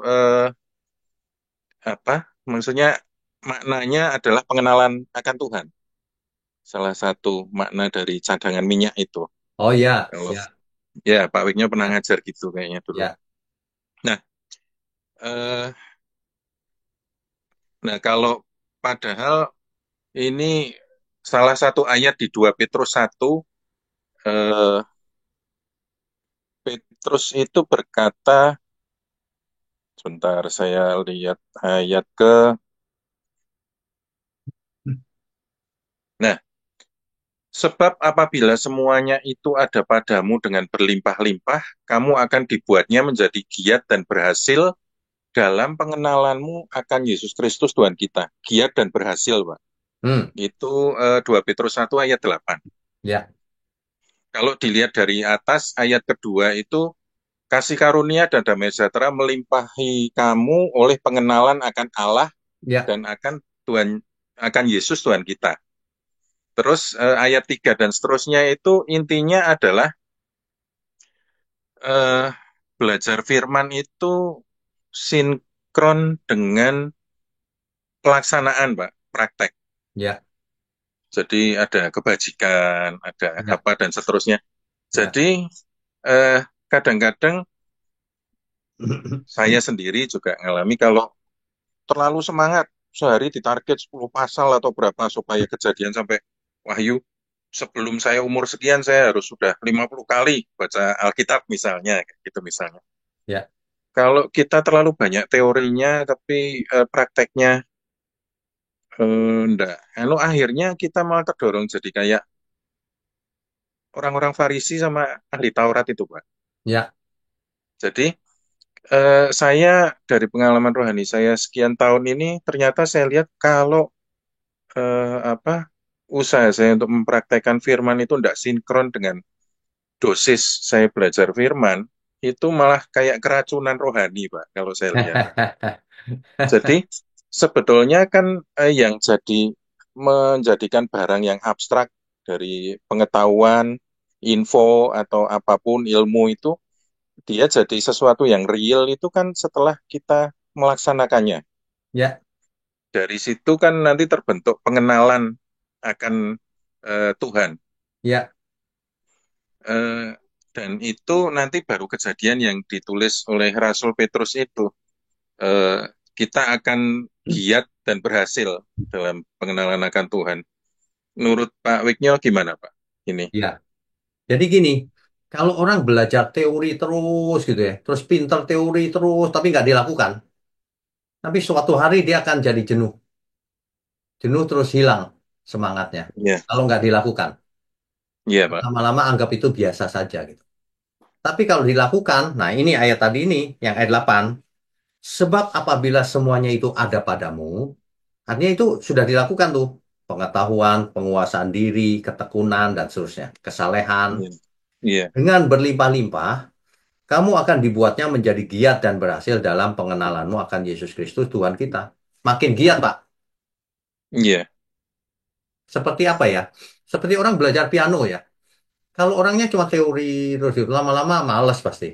apa maksudnya maknanya adalah pengenalan akan Tuhan. Salah satu makna dari cadangan minyak itu. Oh ya. Kalau Ya. ya Pak Wigno pernah Ya. ngajar gitu kayaknya dulu. Ya. Nah, eh, nah kalau padahal ini salah satu ayat di 2 Petrus 1, eh, Petrus itu berkata, sebentar saya lihat ayat nah, sebab apabila semuanya itu ada padamu dengan berlimpah-limpah, kamu akan dibuatnya menjadi giat dan berhasil dalam pengenalanmu akan Yesus Kristus Tuhan kita. Giat dan berhasil, Pak. Itu 2 Petrus 1 ayat 8. Ya. Kalau dilihat dari atas, ayat kedua itu, kasih karunia dan damai sejahtera melimpahi kamu oleh pengenalan akan Allah Ya. dan akan Yesus Tuhan kita. Terus ayat 3 dan seterusnya itu intinya adalah belajar firman itu sinkron dengan pelaksanaan, Pak, praktek. Ya. Jadi ada kebajikan, ada Ya. apa dan seterusnya. Ya. Jadi kadang-kadang saya sendiri juga ngalami kalau terlalu semangat, sehari ditarget 10 pasal atau berapa supaya kejadian sampai Wahyu. Sebelum saya umur sekian, saya harus sudah 50 kali baca Alkitab misalnya, gitu misalnya. Ya. Kalau kita terlalu banyak teorinya, tapi prakteknya enggak. Lalu akhirnya kita malah terdorong jadi kayak orang-orang Farisi sama ahli Taurat itu, Pak. Ya, Jadi saya dari pengalaman rohani saya sekian tahun ini ternyata saya lihat kalau apa usaha saya untuk mempraktekkan firman itu tidak sinkron dengan dosis saya belajar firman, itu malah kayak keracunan rohani, Pak, kalau saya lihat. Jadi sebetulnya kan yang menjadikan barang yang abstrak dari pengetahuan, info atau apapun ilmu itu dia jadi sesuatu yang real itu kan setelah kita melaksanakannya. ya, Dari situ kan nanti terbentuk pengenalan akan Tuhan. ya, Eh, dan itu nanti baru kejadian yang ditulis oleh Rasul Petrus itu. Eh, kita akan giat dan berhasil dalam pengenalan akan Tuhan. Menurut Pak Wiknyo gimana, Pak? Ini. ya. Jadi gini, kalau orang belajar teori terus gitu ya, terus pinter teori terus, tapi nggak dilakukan, tapi suatu hari dia akan jadi jenuh. Jenuh terus hilang semangatnya. Iya, Kalau nggak dilakukan. iya, Pak. Lama-lama anggap itu biasa saja gitu. Tapi kalau dilakukan, nah ini ayat tadi ini, yang ayat 8. Sebab apabila semuanya itu ada padamu, artinya itu sudah dilakukan tuh. Pengetahuan, penguasaan diri, ketekunan, dan seterusnya. Kesalehan. Iya, iya, Dengan berlimpah-limpah, kamu akan dibuatnya menjadi giat dan berhasil dalam pengenalanmu akan Yesus Kristus Tuhan kita. Makin giat, Pak. iya, Seperti apa ya? Seperti orang belajar piano ya. Kalau orangnya cuma teori terus itu lama-lama males pasti.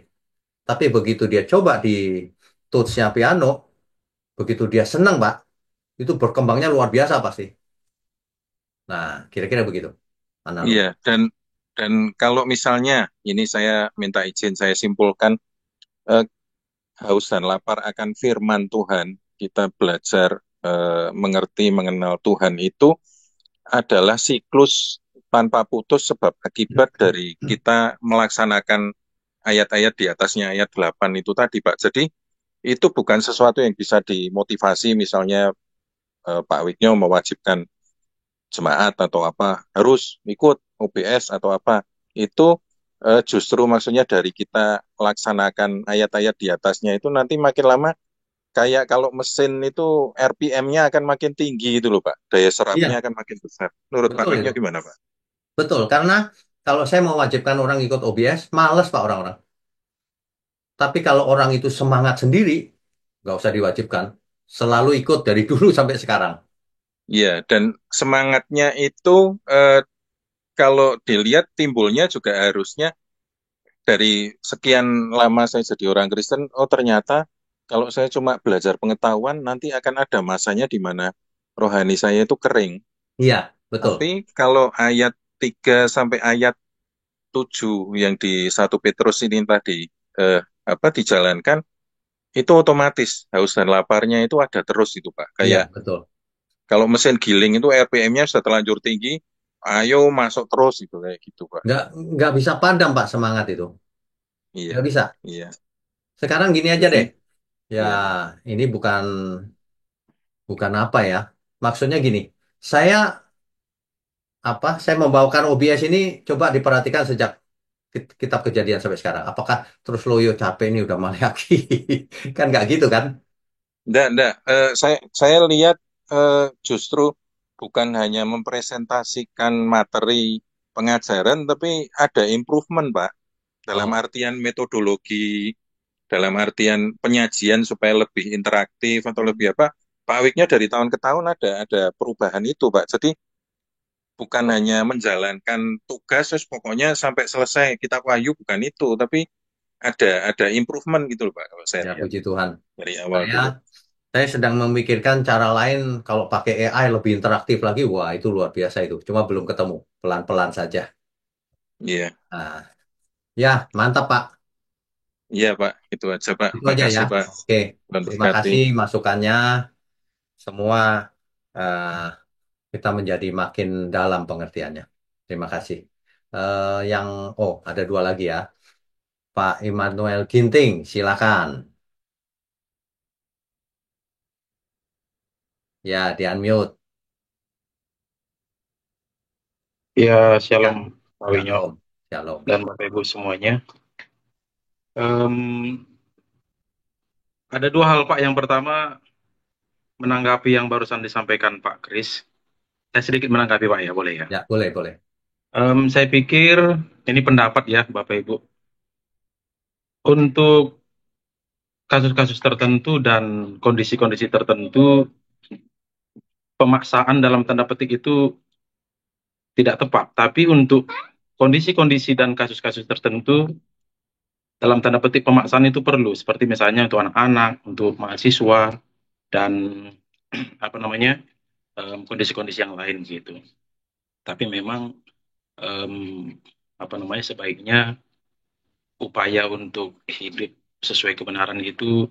Tapi begitu dia coba di tools-nya piano, begitu dia senang, Pak, itu berkembangnya luar biasa pasti. Nah, kira-kira begitu. iya. Analog. Dan kalau misalnya ini saya minta izin saya simpulkan eh, haus dan lapar akan firman Tuhan, kita belajar mengerti mengenal Tuhan itu adalah siklus tanpa putus sebab akibat dari kita melaksanakan ayat-ayat di atasnya ayat 8 itu tadi, Pak. Jadi itu bukan sesuatu yang bisa dimotivasi misalnya Pak Wiknyo mewajibkan jemaat atau apa harus ikut OBS atau apa. Itu justru maksudnya dari kita laksanakan ayat-ayat di atasnya itu nanti makin lama kayak kalau mesin itu RPM-nya akan makin tinggi gitu loh Pak. Daya serapnya Iya, akan makin besar. Menurut Pak betul Wiknya itu. gimana Pak? Betul, karena kalau saya mewajibkan orang ikut OBS, males Pak orang-orang. Tapi kalau orang itu semangat sendiri, nggak usah diwajibkan. Selalu ikut dari dulu sampai sekarang. Iya, dan semangatnya itu kalau dilihat timbulnya juga harusnya dari sekian lama saya jadi orang Kristen, oh ternyata kalau saya cuma belajar pengetahuan, nanti akan ada masanya di mana rohani saya itu kering. Iya, betul. Tapi kalau ayat 3 sampai ayat 7 yang di 1 Petrus ini tadi eh, dijalankan, itu otomatis haus dan laparnya itu ada terus itu Pak. Iya, Kayak betul. kalau mesin giling itu RPM-nya sudah terlanjur tinggi, ayo masuk terus itu kayak gitu Pak. Nggak, nggak bisa padam, Pak, semangat itu. Iya, Nggak bisa. iya. Sekarang gini aja Jadi, deh. Ya, iya Pak. ini bukan bukan apa ya. Maksudnya gini, saya saya membawakan OBS ini coba diperhatikan sejak kitab kejadian sampai sekarang. Apakah terus loyo capek ini udah maliaki? Kan nggak gitu kan? Enggak. Saya lihat justru bukan hanya mempresentasikan materi pengajaran, tapi ada improvement, Pak. Dalam Oh, artian metodologi, dalam artian penyajian supaya lebih interaktif atau lebih apa. Pak Wiknya dari tahun ke tahun ada perubahan itu, Pak. Jadi bukan hanya menjalankan tugas, terus pokoknya sampai selesai kita wahyu bukan itu, tapi ada improvement gitu loh, Pak. Kalau saya ya lihat puji Tuhan. dari awal Saya dulu. saya sedang memikirkan cara lain kalau pakai AI lebih interaktif lagi. Wah, itu luar biasa itu. Cuma belum ketemu. Pelan-pelan saja. Iya. Nah, ya, mantap, Pak. Iya Pak, itu aja Pak. Itu aja ya. Makasih Pak. Oke, Tuhan terima berkati. kasih masukannya. Semua eh, kita menjadi makin dalam pengertiannya. Terima kasih. Yang ada dua lagi ya. Pak Immanuel Ginting, silakan. Ya, di unmute. Ya, Ya, Shalom, Pak Winyo. shalom. Shalom. dan Bapak Ibu semuanya. Em, ada dua hal Pak. Yang pertama, menanggapi yang barusan disampaikan Pak Kris. Saya sedikit menanggapi Pak ya, boleh ya? Ya, boleh, boleh. Saya pikir ini pendapat ya Bapak Ibu. Untuk kasus-kasus tertentu dan kondisi-kondisi tertentu, pemaksaan dalam tanda petik itu tidak tepat. Tapi untuk kondisi-kondisi dan kasus-kasus tertentu, dalam tanda petik pemaksaan itu perlu. Seperti misalnya untuk anak-anak, untuk mahasiswa, dan apa namanya kondisi-kondisi yang lain gitu. Tapi memang em, apa namanya sebaiknya upaya untuk hidup sesuai kebenaran itu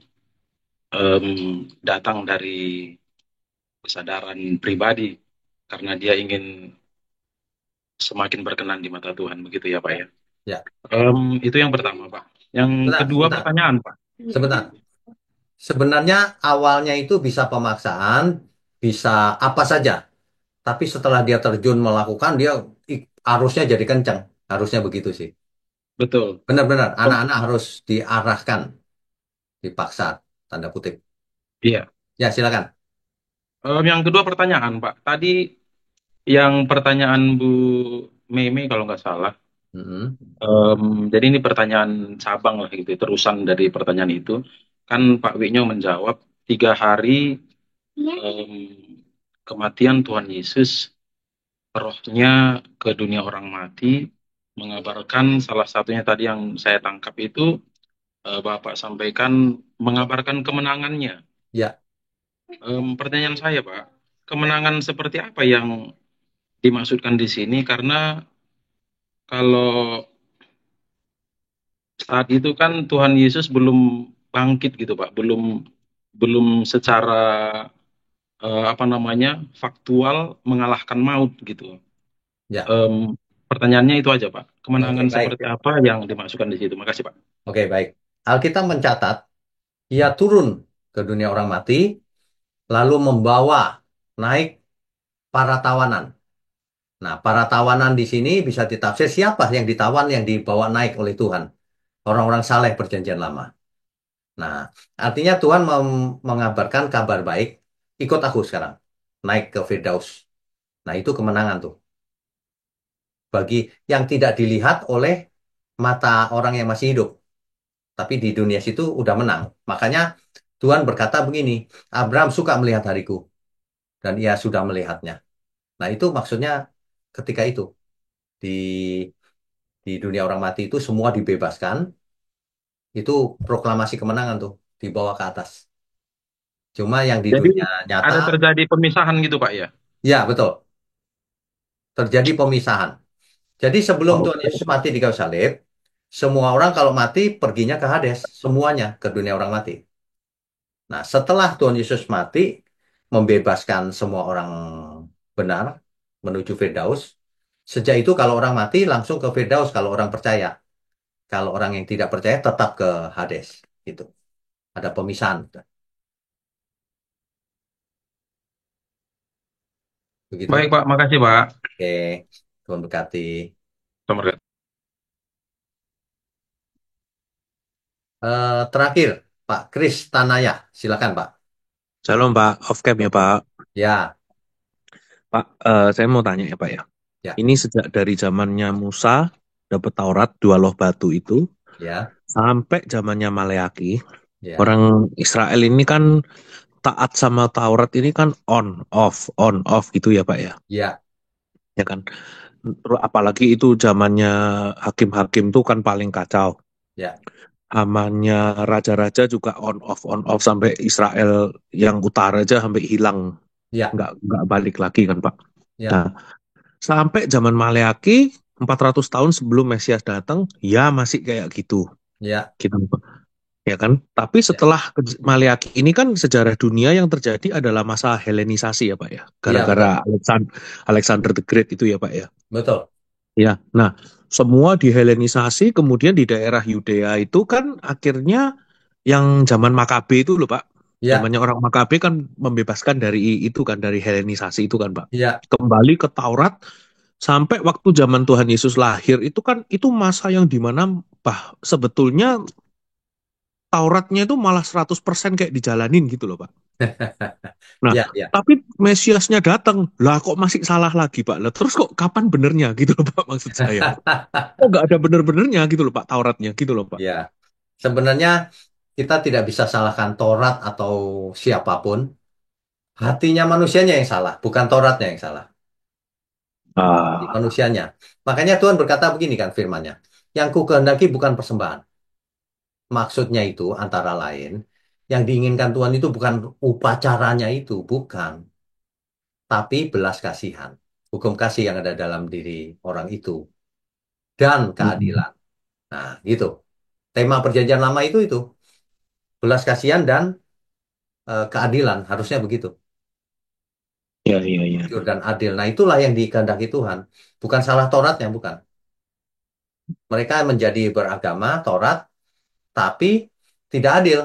datang dari kesadaran pribadi karena dia ingin semakin berkenan di mata Tuhan begitu ya Pak ya. Ya. Itu yang pertama Pak. Yang kedua pertanyaan Pak. Sebentar. Sebenarnya awalnya itu bisa pemaksaan, bisa apa saja. Tapi setelah dia terjun melakukan, dia arusnya jadi kencang. Harusnya begitu sih. Betul. Benar-benar, anak-anak harus diarahkan, dipaksa, tanda kutip. Iya. Ya, silakan. Yang kedua pertanyaan Pak. Tadi yang pertanyaan Bu Meme kalau nggak salah. Jadi ini pertanyaan cabang lah gitu, terusan dari pertanyaan itu. Kan Pak Winyo menjawab 3 hari kematian Tuhan Yesus, rohnya ke dunia orang mati, mengabarkan salah satunya tadi yang saya tangkap itu Bapak sampaikan mengabarkan kemenangannya. Ya. Pertanyaan saya Pak, kemenangan seperti apa yang dimaksudkan di sini? Karena kalau saat itu kan Tuhan Yesus belum bangkit gitu Pak, belum secara apa namanya faktual mengalahkan maut gitu. Ya. Pertanyaannya itu aja Pak, kemenangan Oke, baik. seperti apa yang dimasukkan di situ? Makasih Pak. Oke, baik. Alkitab mencatat, ia turun ke dunia orang mati, lalu membawa naik para tawanan. Nah, para tawanan di sini bisa ditafsir siapa yang ditawan, yang dibawa naik oleh Tuhan. Orang-orang saleh perjanjian lama. Nah, artinya Tuhan mengabarkan kabar baik, ikut aku sekarang, naik ke Firdaus. Nah, itu kemenangan tuh. Bagi yang tidak dilihat oleh mata orang yang masih hidup. Tapi di dunia situ udah menang. Makanya Tuhan berkata begini, Abraham suka melihat hariku. Dan ia sudah melihatnya. Nah, itu maksudnya ketika itu. Di dunia orang mati itu semua dibebaskan. Itu proklamasi kemenangan tuh. Dibawa ke atas. Cuma yang di Jadi dunia nyata, ada terjadi pemisahan gitu Pak ya? ya betul. Terjadi pemisahan. Jadi sebelum Tuhan Yesus mati di kayu salib, semua orang kalau mati perginya ke Hades. Semuanya ke dunia orang mati. Nah, setelah Tuhan Yesus mati, membebaskan semua orang benar menuju Firdaus. Sejak itu kalau orang mati langsung ke Firdaus kalau orang percaya. Kalau orang yang tidak percaya tetap ke Hades. Gitu. Ada pemisahan. Begitu. Baik Pak, makasih Pak. Oke, Tuhan berkati. Terakhir, Pak Kris Tanaya. Silakan, Pak. Shalom Pak, off cam ya Pak. Ya. Pak, saya mau tanya ya Pak ya. Ya. Ini sejak dari zamannya Musa dapat Taurat 2 loh batu itu, Ya. sampai zamannya Maleaki, Ya. orang Israel ini kan taat sama Taurat ini kan on off gitu ya Pak ya. Ya. Ya kan. Apalagi itu zamannya hakim-hakim tuh kan paling kacau. Ya. Zamannya raja-raja juga on off sampai Israel yang utara aja sampai hilang. Ya. Nggak balik lagi kan Pak. Ya. Nah, sampai zaman Maleaki 400 tahun sebelum Mesias datang, ya masih kayak gitu. Ya. Gitu. Ya kan? Tapi setelah Maleaki ini kan sejarah dunia yang terjadi adalah masa Helenisasi ya Pak ya. Gara-gara Alexander the Great itu ya Pak ya. Betul. Ya. Nah, semua dihelenisasi kemudian di daerah Yudea itu kan akhirnya yang zaman Makabe itu loh Pak. Ya. Zamannya orang Makabe kan membebaskan dari itu kan, dari Helenisasi itu kan Pak. Ya. Kembali ke Taurat. sampai waktu zaman Tuhan Yesus lahir itu kan itu masa yang dimana sebetulnya Tauratnya itu malah 100% kayak dijalanin gitu loh Pak. Nah, Ya, ya. tapi Mesiasnya datang, lah kok masih salah lagi Pak? Lah terus kok kapan benernya gitu loh Pak maksud saya. Kok nggak ada bener-benernya gitu loh Pak Tauratnya gitu loh Pak. Ya. Sebenarnya kita tidak bisa salahkan Taurat atau siapapun. Hatinya manusianya yang salah, bukan Tauratnya yang salah. Hati Ah, manusianya. Makanya Tuhan berkata begini kan firman-Nya. Yang ku kehendaki bukan persembahan. Maksudnya itu antara lain, yang diinginkan Tuhan itu bukan upacaranya itu, bukan. Tapi belas kasihan. Hukum kasih yang ada dalam diri orang itu. Dan mm, keadilan. Nah, gitu. Tema perjanjian lama itu. Belas kasihan dan keadilan. Harusnya begitu. ya iya iya. Jujur dan adil. Nah, itulah yang dikehendaki Tuhan. Bukan salah Tauratnya, bukan. Mereka menjadi beragama, Taurat, tapi tidak adil.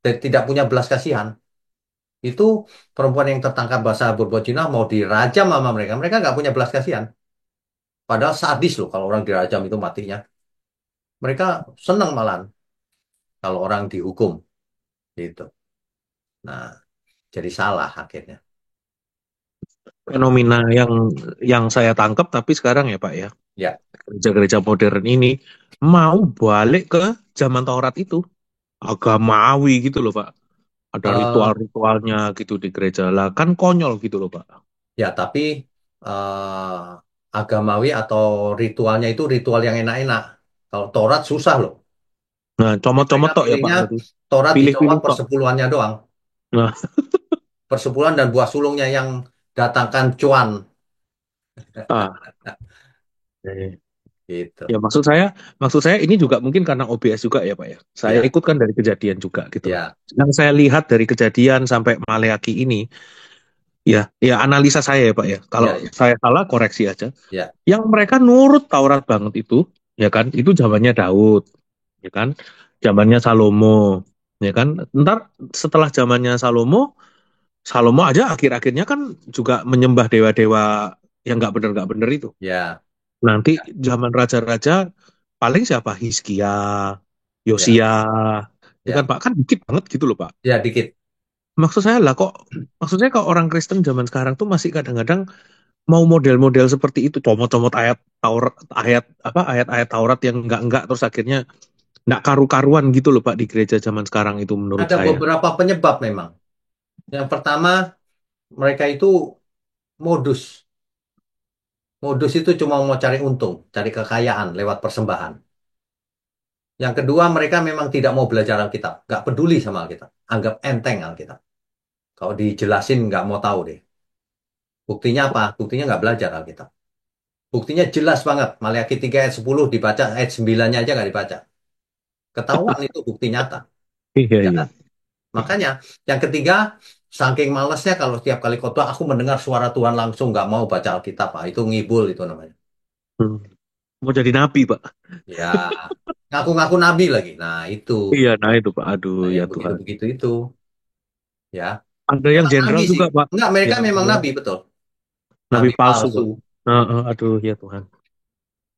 Dan tidak punya belas kasihan. Itu perempuan yang tertangkap basah berbuat zina mau dirajam sama mereka. Mereka nggak punya belas kasihan. Padahal sadis loh kalau orang dirajam itu matinya. Mereka senang malahan kalau orang dihukum. Gitu. Nah, jadi salah akhirnya. Fenomena yang saya tangkap tapi sekarang ya Pak ya, Ya, gereja-gereja modern ini mau balik ke zaman Taurat itu, agamawi gitu loh Pak. Ada eh, ritual-ritualnya gitu di gereja lah, kan konyol gitu loh Pak. ya tapi agamawi atau ritualnya itu ritual yang enak-enak. Kalau Taurat susah loh. Nah, Mereka comot-comot tok ya Pak pilihnya berarti. Taurat dicomot Pilih-pilih tok. persepuluhannya doang. Nah, Persepuluhan dan buah sulungnya yang datangkan cuan. ah, eh. Gitu. Ya maksud saya ini juga mungkin karena OBS juga ya Pak ya. Saya Ya, ikut kan dari kejadian juga gitu loh. ya, Yang saya lihat dari kejadian sampai Maleaki ini, ya analisa saya ya Pak ya. Kalau ya, ya, saya salah koreksi aja. ya, Yang mereka nurut Taurat banget itu, ya kan? Itu zamannya Daud, ya kan? Zamannya Salomo, ya kan? Ntar setelah zamannya Salomo aja akhir-akhirnya kan juga menyembah dewa-dewa yang nggak bener itu. ya, Nanti ya, zaman raja-raja paling siapa? Hizkia, ya, Yosia, ya kan ya, Pak? Kan dikit banget gitu loh Pak. ya, dikit. Maksud saya lah kok, maksudnya kalau orang Kristen zaman sekarang tuh masih kadang-kadang mau model-model seperti itu, comot-comot ayat Taurat, ayat-ayat Taurat yang enggak terus akhirnya enggak karu-karuan gitu loh Pak di gereja zaman sekarang itu menurut Ada saya. beberapa penyebab memang. Yang pertama, mereka itu modus. Modus itu cuma mau cari untung, cari kekayaan lewat persembahan. Yang kedua, mereka memang tidak mau belajar Alkitab. Nggak peduli sama Alkitab. Anggap enteng Alkitab. Kalau dijelasin, nggak mau tahu deh. Buktinya apa? Buktinya nggak belajar Alkitab. Buktinya jelas banget. Maleakhi 3 ayat 10 dibaca, ayat 9-nya aja nggak dibaca. Ketahuan itu bukti nyata. Iya Ya iya. kan? Makanya, yang ketiga, saking malesnya kalau setiap kali khotbah aku mendengar suara Tuhan langsung nggak mau baca Alkitab. Ah, itu ngibul itu namanya. Hmm. Mau jadi nabi Pak. Ya, ngaku-ngaku nabi lagi. Nah, itu. Iya, nah itu Pak. Aduh Nah, ya yang Tuhan. begitu-begitu itu. Ya, Ada yang memang nabi jenderal sih. juga Pak. Enggak, mereka Yang memang nabi, betul. nabi Nabi palsu palsu. Pak. Aduh ya Tuhan.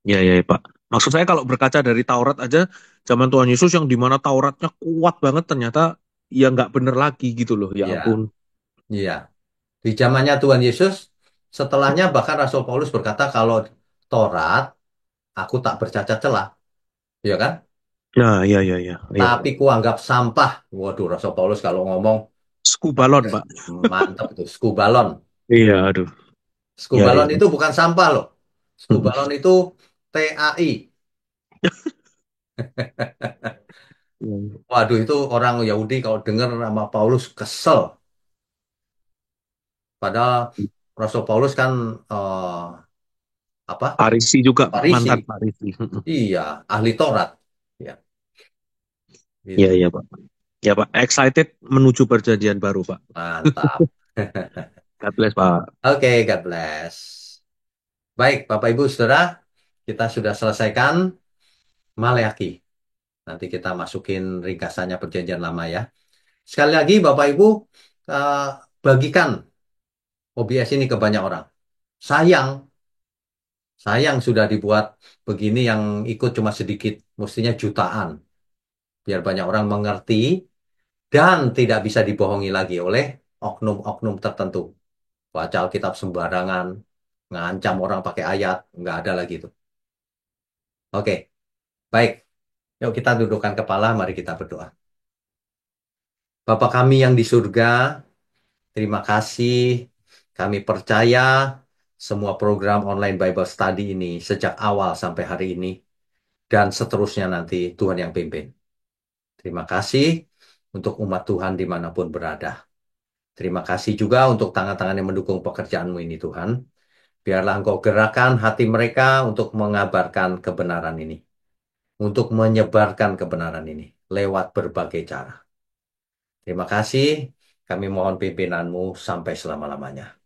Ya ya Pak. Maksud saya kalau berkaca dari Taurat aja zaman Tuhan Yesus yang dimana Tauratnya kuat banget ternyata ya nggak bener lagi gitu loh. Ya Iya, ampun. iya. Di zamannya Tuhan Yesus, setelahnya bahkan Rasul Paulus berkata kalau Taurat, aku tak bercacat celah. Ya kan? Nah, iya, iya, iya, iya. Tapi kuanggap sampah. Waduh, Rasul Paulus kalau ngomong, Skubalon, Pak. mantap itu. Skubalon. Iya, aduh. Ya, Skubalon iya. itu bukan sampah loh. Mm. Skubalon itu TAI. Iya, iya. Waduh, itu orang Yahudi kalau dengar sama Paulus kesel. Padahal Rasul Paulus kan apa? Farisi juga, Pak. Mantan Farisi. Farisi. Mm-mm. Iya, ahli Taurat. Ya, Iya, gitu. iya, Pak. Ya, Pak. Excited menuju perjanjian baru, Pak. Mantap. God bless, Pak. Oke, God bless. Baik, Bapak Ibu Saudara, kita sudah selesaikan Maleakhi. Nanti kita masukin ringkasannya perjanjian lama ya. Sekali lagi Bapak Ibu eh, bagikan OBS ini ke banyak orang. Sayang Sayang sudah dibuat begini yang ikut cuma sedikit, mestinya jutaan. Biar banyak orang mengerti dan tidak bisa dibohongi lagi oleh oknum-oknum tertentu. Baca Alkitab sembarangan, ngancam orang pakai ayat, nggak ada lagi itu. Oke, baik. Yuk kita dudukkan kepala, mari kita berdoa. Bapa kami yang di surga, terima kasih. Kami percaya semua program online Bible Study ini sejak awal sampai hari ini dan seterusnya nanti Tuhan yang pimpin. Terima kasih untuk umat Tuhan dimanapun berada. Terima kasih juga untuk tangan-tangan yang mendukung pekerjaanmu ini Tuhan. Biarlah Engkau gerakan hati mereka untuk mengabarkan kebenaran ini. Untuk menyebarkan kebenaran ini lewat berbagai cara. Terima kasih. Kami mohon pimpinanmu sampai selama-lamanya.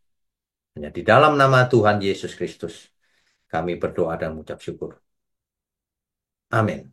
Hanya di dalam nama Tuhan Yesus Kristus kami berdoa dan mengucap syukur. Amin.